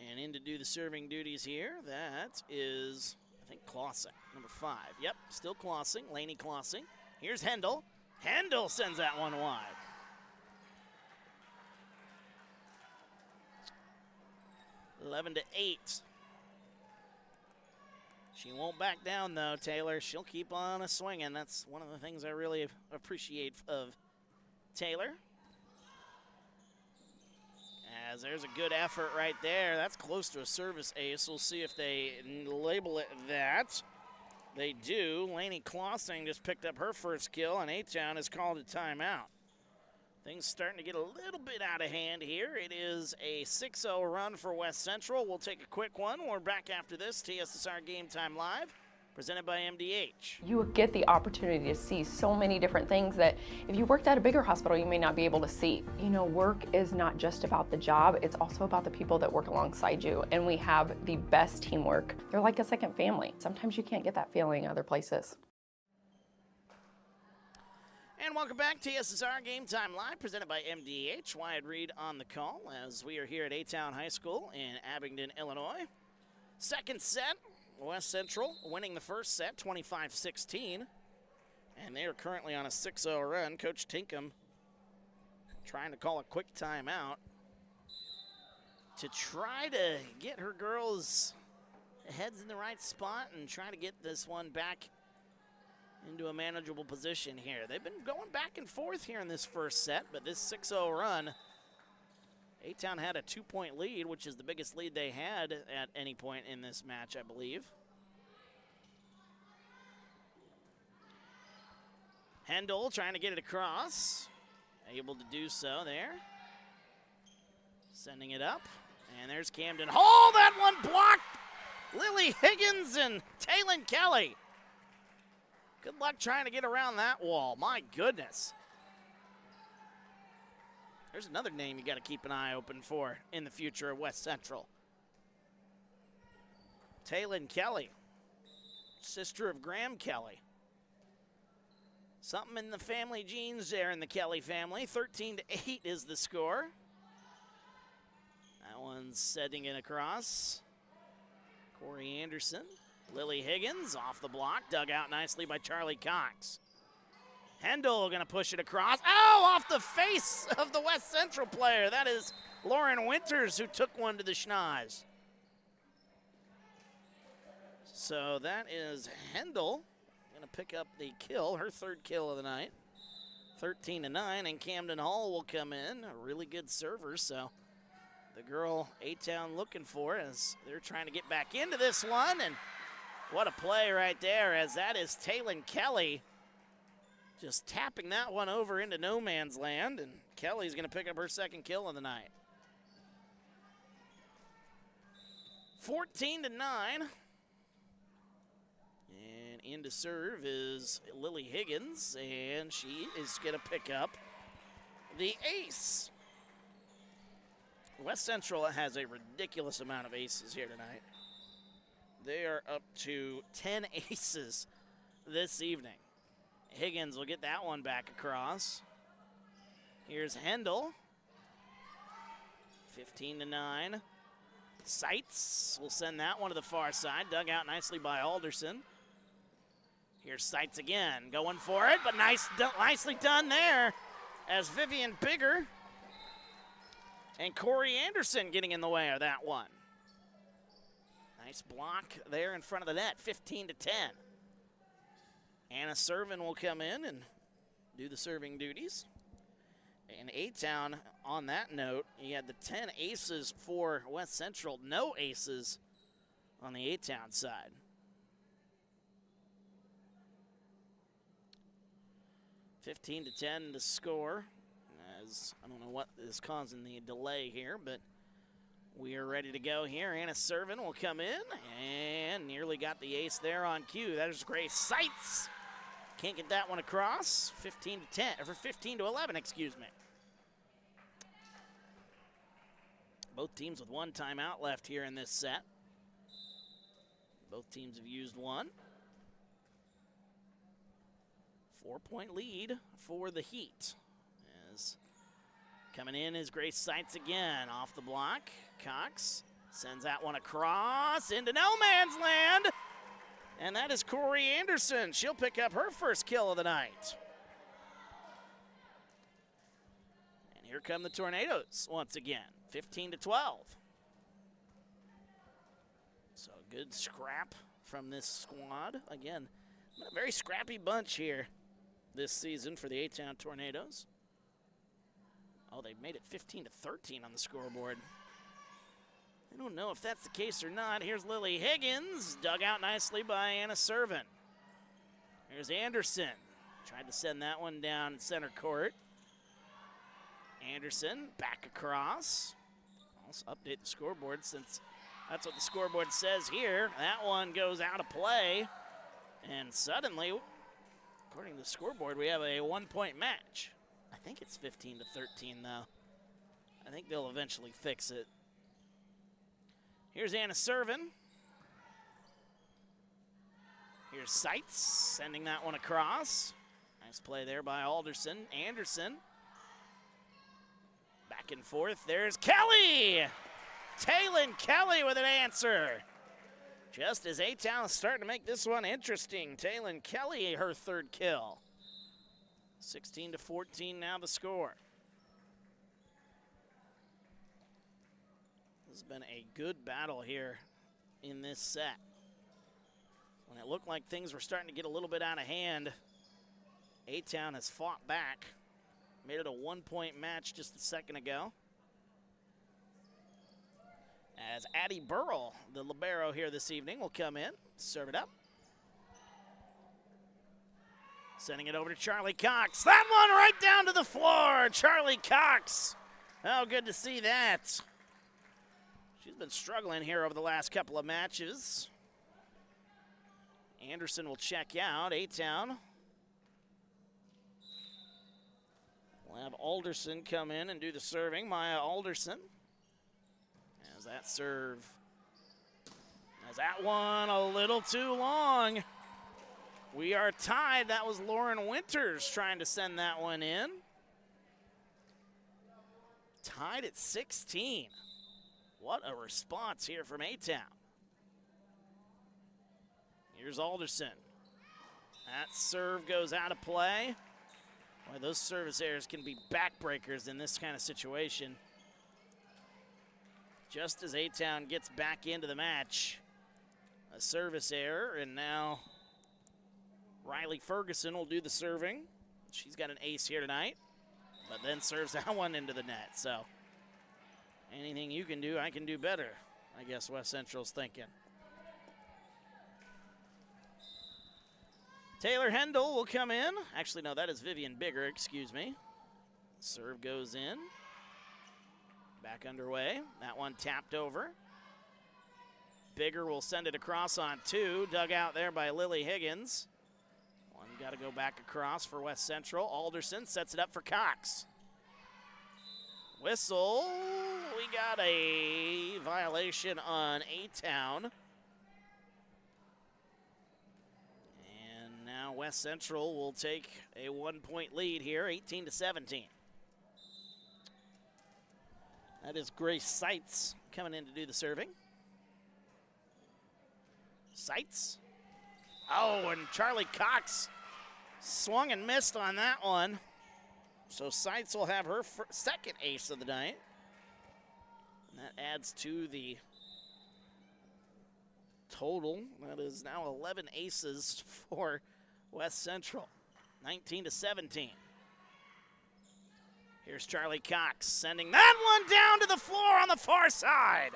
And in to do the serving duties here, that is, I think, Klossing, number 5. Yep, still Klossing, Lainey Klossing. Here's Hendel. Hendel sends that one wide. (11-8). She won't back down, though, Taylor. She'll keep on a swinging. That's one of the things I really appreciate of Taylor. As there's a good effort right there. That's close to a service ace. We'll see if they label it that. They do. Lainey Klossing just picked up her first kill, and A-Town has called a timeout. Things starting to get a little bit out of hand here. It is a 6-0 run for West Central. We'll take a quick one. We're back after this. TSSR Game Time Live, presented by MDH. You get the opportunity to see so many different things that if you worked at a bigger hospital, you may not be able to see. You know, work is not just about the job, it's also about the people that work alongside you, and we have the best teamwork. They're like a second family. Sometimes you can't get that feeling other places. And welcome back, TSSR Game Time Live, presented by MDH. Wyatt Reed on the call as we are here at A-Town High School in Abingdon, Illinois. Second set, West Central winning the first set, 25-16. And they are currently on a 6-0 run. Coach Tinkham trying to call a quick timeout to try to get her girls' heads in the right spot and try to get this one back into a manageable position here. They've been going back and forth here in this first set, but this 6-0 run, A-Town had a 2-point lead, which is the biggest lead they had at any point in this match, I believe. Hendel trying to get it across. Able to do so there. Sending it up. And there's Camden. Oh, that one blocked! Lily Higgins and Taylon Kelly. Good luck trying to get around that wall. My goodness. There's another name you got to keep an eye open for in the future of West Central. Taylon Kelly, sister of Graham Kelly. Something in the family genes there in the Kelly family. 13-8 is the score. That one's setting it across. Corey Anderson. Lily Higgins off the block, dug out nicely by Charlie Cox. Hendel gonna push it across. Oh, off the face of the West Central player. That is Lauren Winters who took one to the schnoz. So that is Hendel gonna pick up the kill, her third kill of the night. 13-9, and Camden Hall will come in, a really good server, so the girl A-Town looking for as they're trying to get back into this one, and what a play right there, as that is Taylon Kelly just tapping that one over into no man's land, and Kelly's going to pick up her second kill of the night. 14-9. And in to serve is Lily Higgins, and she is going to pick up the ace. West Central has a ridiculous amount of aces here tonight. They are up to 10 aces this evening. Higgins will get that one back across. Here's Hendel. 15-9. Seitz will send that one to the far side. Dug out nicely by Alderson. Here's Seitz again, going for it, but nicely done there as Vivian Bigger and Corey Anderson getting in the way of that one. Nice block there in front of the net, 15-10. Anna Servin will come in and do the serving duties. And A-Town, on that note, he had the 10 aces for West Central, no aces on the A-Town side. $15-10 to score. As I don't know what is causing the delay here, but we are ready to go here. Anna Servin will come in and nearly got the ace there on cue. That is Grace Seitz. Can't get that one across. 15-10, or 15-11, excuse me. Both teams with one timeout left here in this set. Both teams have used one. 4-point lead for the Heat. As coming in is Grace Seitz again off the block. Cox sends that one across into no man's land. And that is Corey Anderson. She'll pick up her first kill of the night. And here come the Tornadoes once again, 15-12. So good scrap from this squad. Again, a very scrappy bunch here this season for the A-Town Tornadoes. Oh, they made it 15-13 on the scoreboard. I don't know if that's the case or not. Here's Lily Higgins, dug out nicely by Anna Servin. Here's Anderson. Tried to send that one down center court. Anderson back across. Also update the scoreboard since that's what the scoreboard says here. That one goes out of play. And suddenly, according to the scoreboard, we have a 1-point match. I think it's 15-13 though. I think they'll eventually fix it. Here's Anna Servin. Here's Seitz sending that one across. Nice play there by Alderson. Anderson. Back and forth. There's Kelly. Taylin Kelly with an answer. Just as A-Town is starting to make this one interesting. Taylin Kelly, her third kill. 16-14 now the score. This has been a good battle here in this set. When it looked like things were starting to get a little bit out of hand, A-Town has fought back. Made it a 1-point match just a second ago. As Addie Burrell, the libero here this evening, will come in, serve it up. Sending it over to Charlie Cox. That one right down to the floor. Charlie Cox. Oh, good to see that. She's been struggling here over the last couple of matches. Anderson will check out. A-Town. We'll have Alderson come in and do the serving. Maya Alderson. As that serve. As that one a little too long. We are tied. That was Lauren Winters trying to send that one in. Tied at 16. What a response here from A-Town. Here's Alderson. That serve goes out of play. Boy, those service errors can be backbreakers in this kind of situation. Just as A-Town gets back into the match, a service error, and now Riley Ferguson will do the serving. She's got an ace here tonight, but then serves that one into the net. So anything you can do, I can do better, I guess West Central's thinking. Taylor Hendel will come in. Actually, no, that is Vivian Bigger, excuse me. Serve goes in. Back underway. That one tapped over. Bigger will send it across on 2. Dug out there by Lily Higgins. One got to go back across for West Central. Alderson sets it up for Cox. Whistle. We got a violation on A-Town. And now West Central will take a 1-point lead here, 18-17. That is Grace Seitz coming in to do the serving. Seitz. Oh, and Charlie Cox swung and missed on that one. So Seitz will have her second ace of the night. And that adds to the total. That is now 11 aces for West Central, 19-17. Here's Charlie Cox sending that one down to the floor on the far side.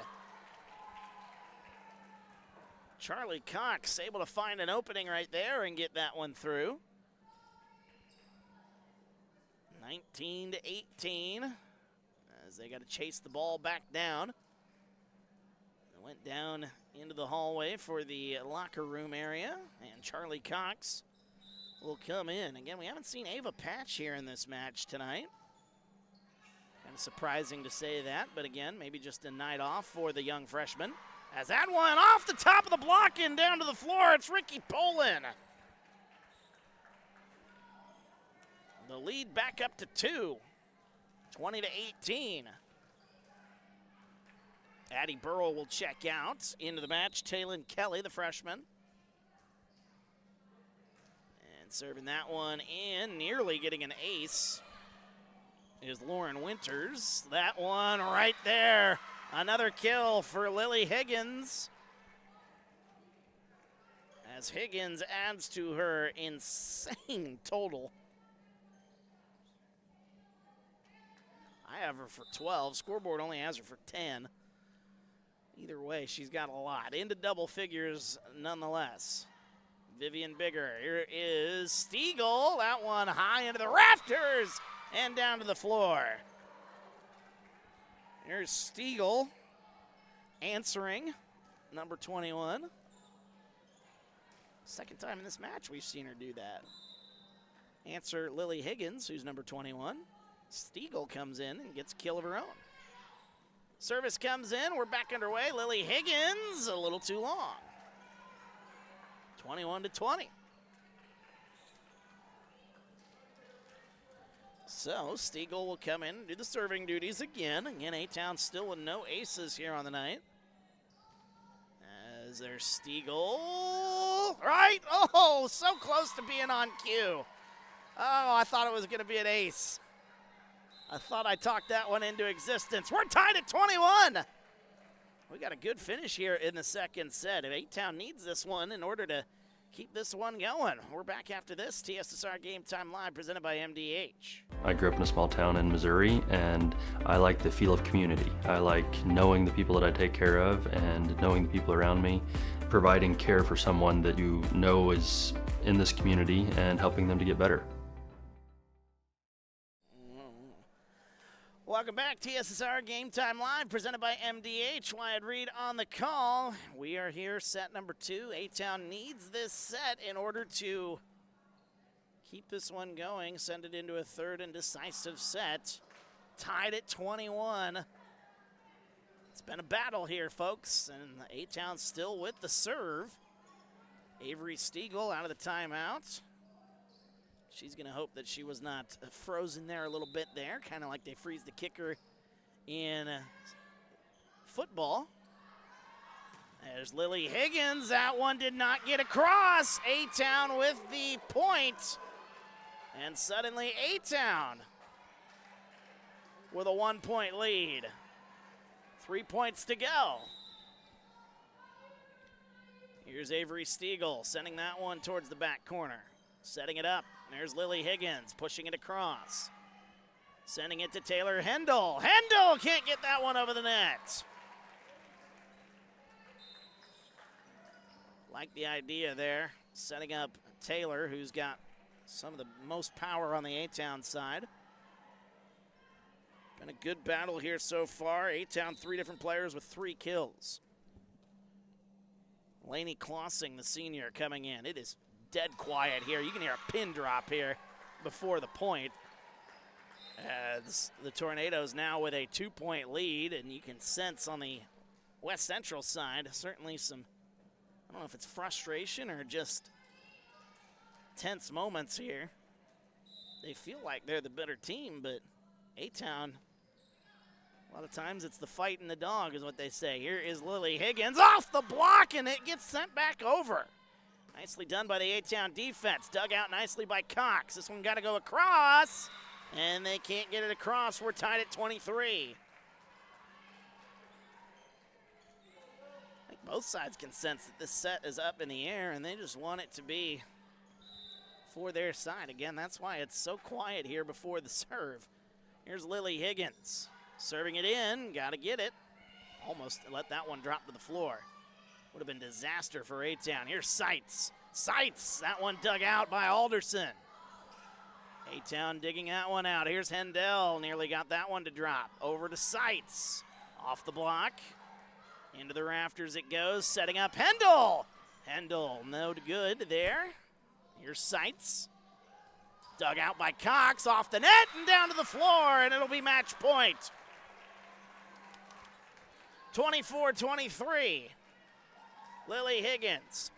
Charlie Cox able to find an opening right there and get that one through. 19-18 as they got to chase the ball back down. It went down into the hallway for the locker room area, and Charlie Cox will come in. Again, we haven't seen Ava Patch here in this match tonight. Kind of surprising to say that, but again, maybe just a night off for the young freshman. As that one off the top of the block and down to the floor, it's Ricky Polin. The lead back up to 2, 20-18. Addie Burrow will check out into the match. Taylin Kelly, the freshman. And serving that one in, nearly getting an ace, is Lauren Winters. That one right there. Another kill for Lily Higgins. As Higgins adds to her insane total. I have her for 12. Scoreboard only has her for 10. Either way, she's got a lot. Into double figures nonetheless. Vivian Bigger. Here is Stiegel. That one high into the rafters and down to the floor. Here's Stiegel answering number 21. Second time in this match we've seen her do that. Answer Lily Higgins, who's number 21. Stiegel comes in and gets a kill of her own. Service comes in. We're back underway. Lily Higgins, a little too long. 21-20. So Stiegel will come in and do the serving duties again. Again, A-Town still with no aces here on the night. As there's Stiegel. Right? Oh, so close to being on cue. Oh, I thought it was going to be an ace. I thought I talked that one into existence. We're tied at 21. We got a good finish here in the second set. If A-Town needs this one in order to keep this one going. We're back after this. TSSR Game Time Live presented by MDH. I grew up in a small town in Missouri, and I like the feel of community. I like knowing the people that I take care of and knowing the people around me, providing care for someone that you know is in this community and helping them to get better. Welcome back, TSSR Game Time Live, presented by MDH. Wyatt Reed on the call. We are here, set number 2. A-Town needs this set in order to keep this one going, send it into a third and decisive set. Tied at 21. It's been a battle here, folks, and A-Town still with the serve. Avery Stiegel out of the timeout. She's going to hope that she was not frozen there a little bit there, kind of like they freeze the kicker in football. There's Lily Higgins. That one did not get across. A-Town with the point. And suddenly A-Town with a 1-point lead. 3 points to go. Here's Avery Stiegel sending that one towards the back corner. Setting it up. There's Lily Higgins pushing it across. Sending it to Taylor Hendel. Hendel can't get that one over the net. Like the idea there. Setting up Taylor, who's got some of the most power on the A-Town side. Been a good battle here so far. A-Town, 3 different players with 3 kills. Laney Klossing, the senior, coming in. It is dead quiet here. You can hear a pin drop here before the point. As the Tornadoes now with a 2-point lead, and you can sense on the West Central side certainly some, I don't know if it's frustration or just tense moments here. They feel like they're the better team, but A-Town, a lot of times it's the fight and the dog is what they say. Here is Lily Higgins off the block, and it gets sent back over. Nicely done by the A-Town defense. Dug out nicely by Cox. This one got to go across, and they can't get it across. We're tied at 23. I think both sides can sense that this set is up in the air, and they just want it to be for their side. Again, that's why it's so quiet here before the serve. Here's Lily Higgins. Serving it in, got to get it. Almost let that one drop to the floor. Would have been disaster for A-Town. Here's Seitz. Seitz, that one dug out by Alderson. A-Town digging that one out. Here's Hendel, nearly got that one to drop. Over to Seitz. Off the block. Into the rafters it goes, setting up Hendel. Hendel, no good there. Here's Seitz. Dug out by Cox, off the net and down to the floor, and it'll be match point. 24-23. Lily Higgins,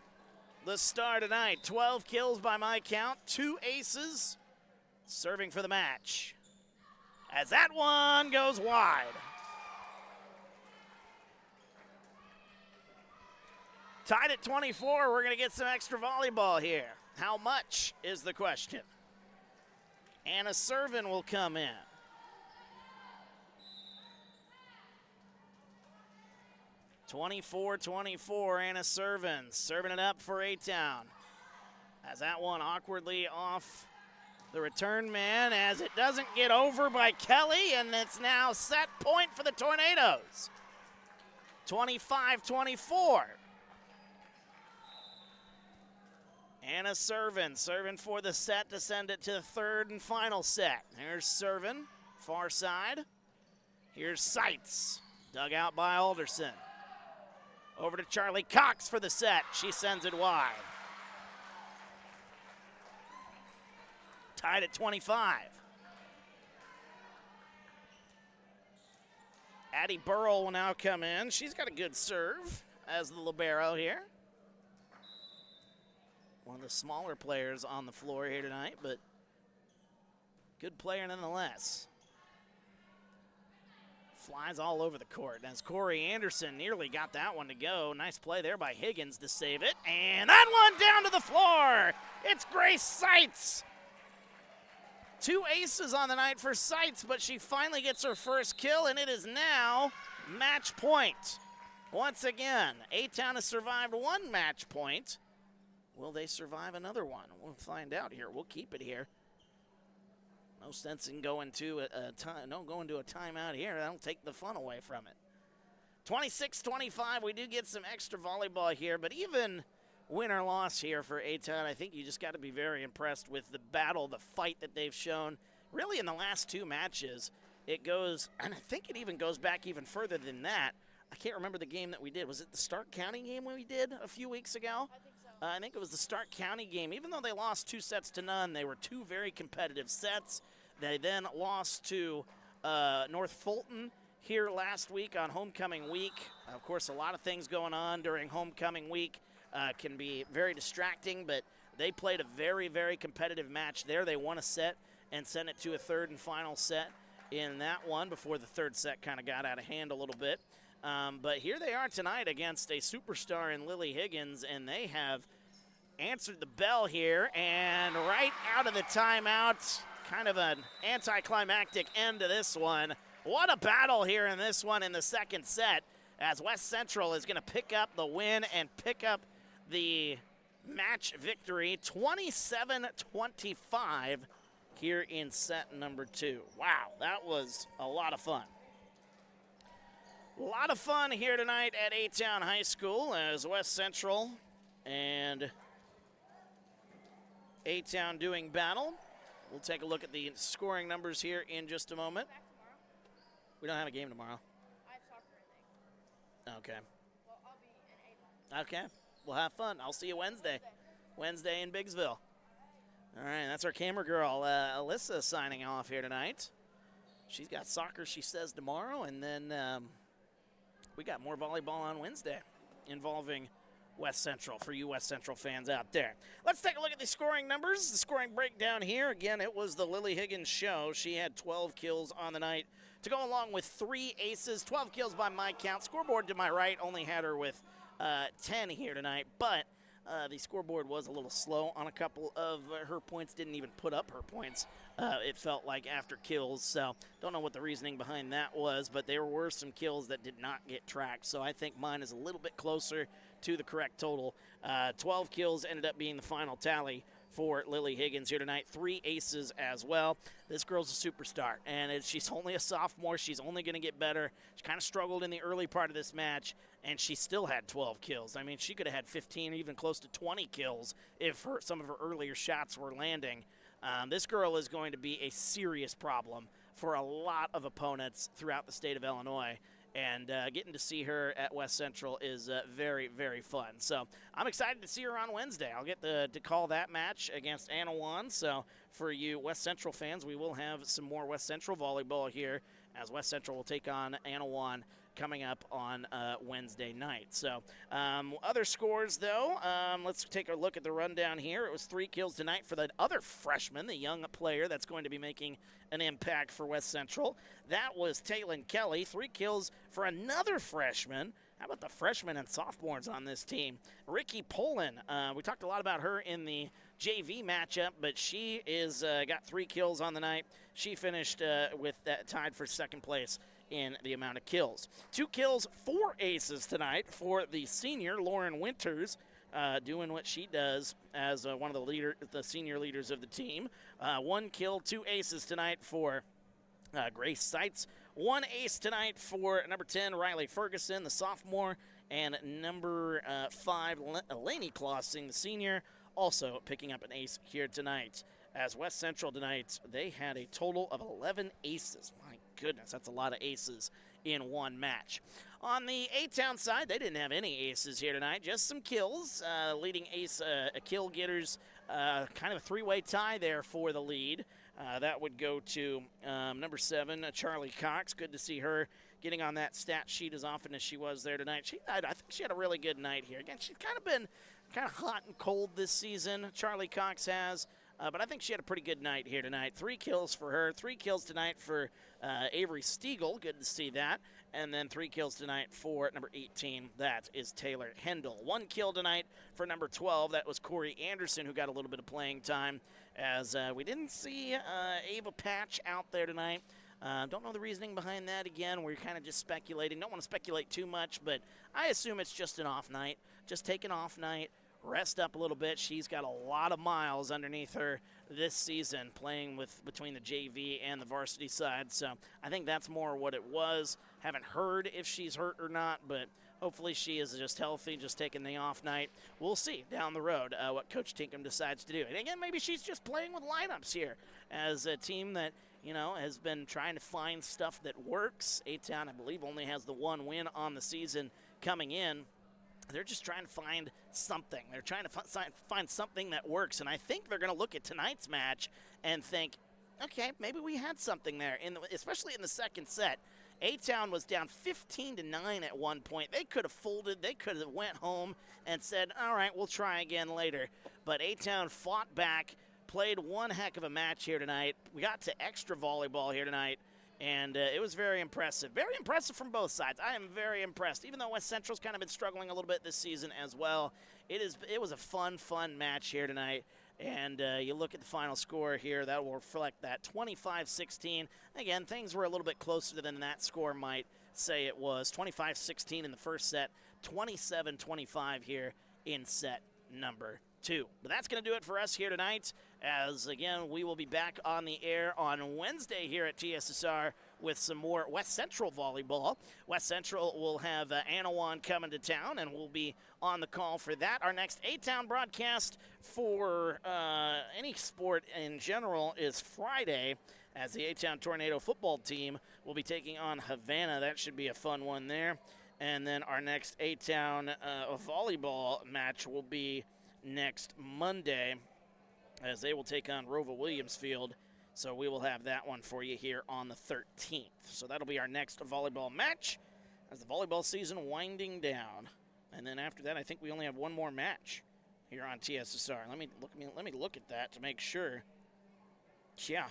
the star tonight. 12 kills by my count, 2 aces, serving for the match. As that one goes wide. Tied at 24, we're going to get some extra volleyball here. How much is the question? Anna Servin will come in. (24-24), Anna Servin serving it up for A-Town. As that one awkwardly off the return man, as it doesn't get over by Kelly, and it's now set point for the Tornadoes. 25-24. Anna Servin, serving for the set to send it to the third and final set. Here's Servin, far side. Here's Seitz, dug out by Alderson. Over to Charlie Cox for the set. She sends it wide. Tied at 25. Addie Burrell will now come in. She's got a good serve as the libero here. One of the smaller players on the floor here tonight, but good player nonetheless. Flies all over the court as Corey Anderson nearly got that one to go. Nice play there by Higgins to save it. And that one down to the floor. It's Grace Seitz. 2 aces on the night for Seitz, but she finally gets her first kill, and it is now match point. Once again, A-Town has survived 1 match point. Will they survive another one? We'll find out here. We'll keep it here. No sense in going to a timeout here. That'll take the fun away from it. 26-25. We do get some extra volleyball here, but even win or loss here for A-Town, I think you just got to be very impressed with the battle, the fight that they've shown. Really, in the last 2 matches, it goes, and I think it even goes back even further than that. I can't remember the game that we did. Was it the Stark County game we did a few weeks ago? I think it was the Stark County game. Even though they lost 2-0, they were 2 very competitive sets. They then lost to North Fulton here last week on homecoming week. Of course, a lot of things going on during homecoming week can be very distracting, but they played a very, very competitive match there. They won a set and sent it to a third and final set in that one before the third set kind of got out of hand a little bit. But here they are tonight against a superstar in Lily Higgins, and they have answered the bell here. And right out of the timeout, kind of an anticlimactic end to this one. What a battle here in this one in the second set, as West Central is going to pick up the win and pick up the match victory, 27-25 here in set number 2. Wow, that was a lot of fun. A lot of fun here tonight at A-Town High School as West Central and A-Town doing battle. We'll take a look at the scoring numbers here in just a moment. We don't have a game tomorrow. I have soccer, I think. Okay. Well, I'll be in A-line. Okay. We'll have fun. I'll see you Wednesday. Wednesday in Biggsville. All right, that's our camera girl, Alyssa, signing off here tonight. She's got soccer, she says, tomorrow, and then we got more volleyball on Wednesday involving West Central for you West Central fans out there. Let's take a look at the scoring numbers, the scoring breakdown here. Again, it was the Lily Higgins show. She had 12 kills on the night to go along with 3 aces, 12 kills by my count. Scoreboard to my right only had her with 10 here tonight, but the scoreboard was a little slow on a couple of her points, didn't even put up her points, it felt like, after kills. So don't know what the reasoning behind that was, but there were some kills that did not get tracked. So I think mine is a little bit closer to the correct total. 12 kills ended up being the final tally for Lily Higgins here tonight. 3 aces as well. This girl's a superstar, and she's only a sophomore. She's only going to get better. She kind of struggled in the early part of this match, and she still had 12 kills. I mean, she could have had 15 or even close to 20 kills if some of her earlier shots were landing. This girl is going to be a serious problem for a lot of opponents throughout the state of Illinois. And getting to see her at West Central is very, very fun. So I'm excited to see her on Wednesday. I'll get to call that match against Anawan. So for you West Central fans, we will have some more West Central volleyball here, as West Central will take on Anawan coming up on Wednesday night. So other scores, though, let's take a look at the rundown here. It was 3 kills tonight for the other freshman, the young player that's going to be making an impact for West Central. That was Taylin Kelly. 3 kills for another freshman. How about the freshmen and sophomores on this team? Ricky Poland. We talked a lot about her in the JV matchup, but she is got 3 kills on the night. She finished with that tied for second place in the amount of kills. 2 kills, 4 aces tonight for the senior, Lauren Winters, doing what she does as one of the senior leaders of the team. 1 kill, 2 aces tonight for Grace Seitz. 1 ace tonight for number 10, Riley Ferguson, the sophomore, and number 5, Lainey Klossing, the senior, also picking up an ace here tonight. As West Central tonight, they had a total of 11 aces. My goodness, that's a lot of aces in one match. On the A-Town side, they didn't have any aces here tonight, just some kills. Leading ace kill getters, kind of a 3-way tie there for the lead. That would go to number 7, Charlie Cox. Good to see her getting on that stat sheet as often as she was there tonight. I think she had a really good night here. Again, she's kind of been hot and cold this season, Charlie Cox has. But I think she had a pretty good night here tonight. 3 kills for her. 3 kills tonight for Avery Stiegel. Good to see that. And then 3 kills tonight for number 18. That is Taylor Hendel. 1 kill tonight for number 12. That was Corey Anderson, who got a little bit of playing time, as we didn't see Ava Patch out there tonight. Don't know the reasoning behind that. Again, we're kind of just speculating. Don't want to speculate too much, but I assume it's just an off night. Just take an off night. Rest up a little bit. She's got a lot of miles underneath her this season, playing between the JV and the varsity side. So I think that's more what it was. Haven't heard if she's hurt or not, but hopefully she is just healthy, just taking the off night. We'll see down the road what Coach Tinkham decides to do. And again, maybe she's just playing with lineups here as a team that, has been trying to find stuff that works. A-Town, I believe, only has the 1 win on the season coming in. They're just trying to find something. They're trying to find something that works. And I think they're going to look at tonight's match and think, okay, maybe we had something there, especially in the second set. A-Town was down 15-9 at one point. They could have folded. They could have went home and said, all right, we'll try again later. But A-Town fought back, played one heck of a match here tonight. We got to extra volleyball here tonight. And it was very impressive. Very impressive from both sides. I am very impressed. Even though West Central's kind of been struggling a little bit this season as well, it was a fun match here tonight. And you look at the final score here, that will reflect that 25-16. Again, things were a little bit closer than that score might say it was. 25-16 in the first set, 27-25 here in set number 2. But that's going to do it for us here tonight, as again we will be back on the air on Wednesday here at TSSR with some more West Central volleyball. West Central will have Anawan coming to town, and we'll be on the call for that. Our next A-Town broadcast for any sport in general is Friday, as the A-Town Tornado football team will be taking on Havana. That should be a fun one there. And then our next A-Town volleyball match will be next Monday, as they will take on Roval Williamsfield. So we will have that one for you here on the 13th. So that'll be our next volleyball match as the volleyball season winding down. And then after that, I think we only have one more match here on TSSR. Let me look at that to make sure. Yeah,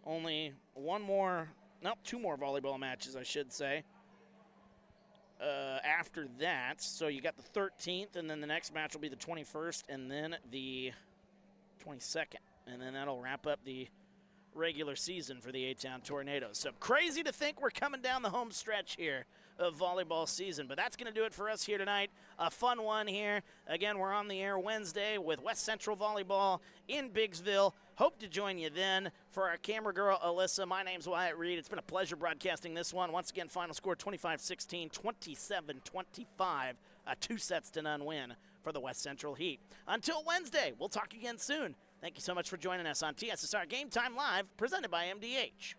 only one more, nope, two more volleyball matches, I should say. After that, so you got the 13th, and then the next match will be the 21st, and then the 22nd. And then that'll wrap up the regular season for the A-Town Tornadoes. So crazy to think we're coming down the home stretch here of volleyball season, but that's going to do it for us here tonight. A fun one here. Again, we're on the air Wednesday with West Central Volleyball in Biggsville. Hope to join you then. For our camera girl, Alyssa, my name's Wyatt Reed. It's been a pleasure broadcasting this one. Once again, final score 25-16, 27-25, a 2-0 win for the West Central Heat. Until Wednesday, we'll talk again soon. Thank you so much for joining us on TSSR Game Time Live, presented by MDH.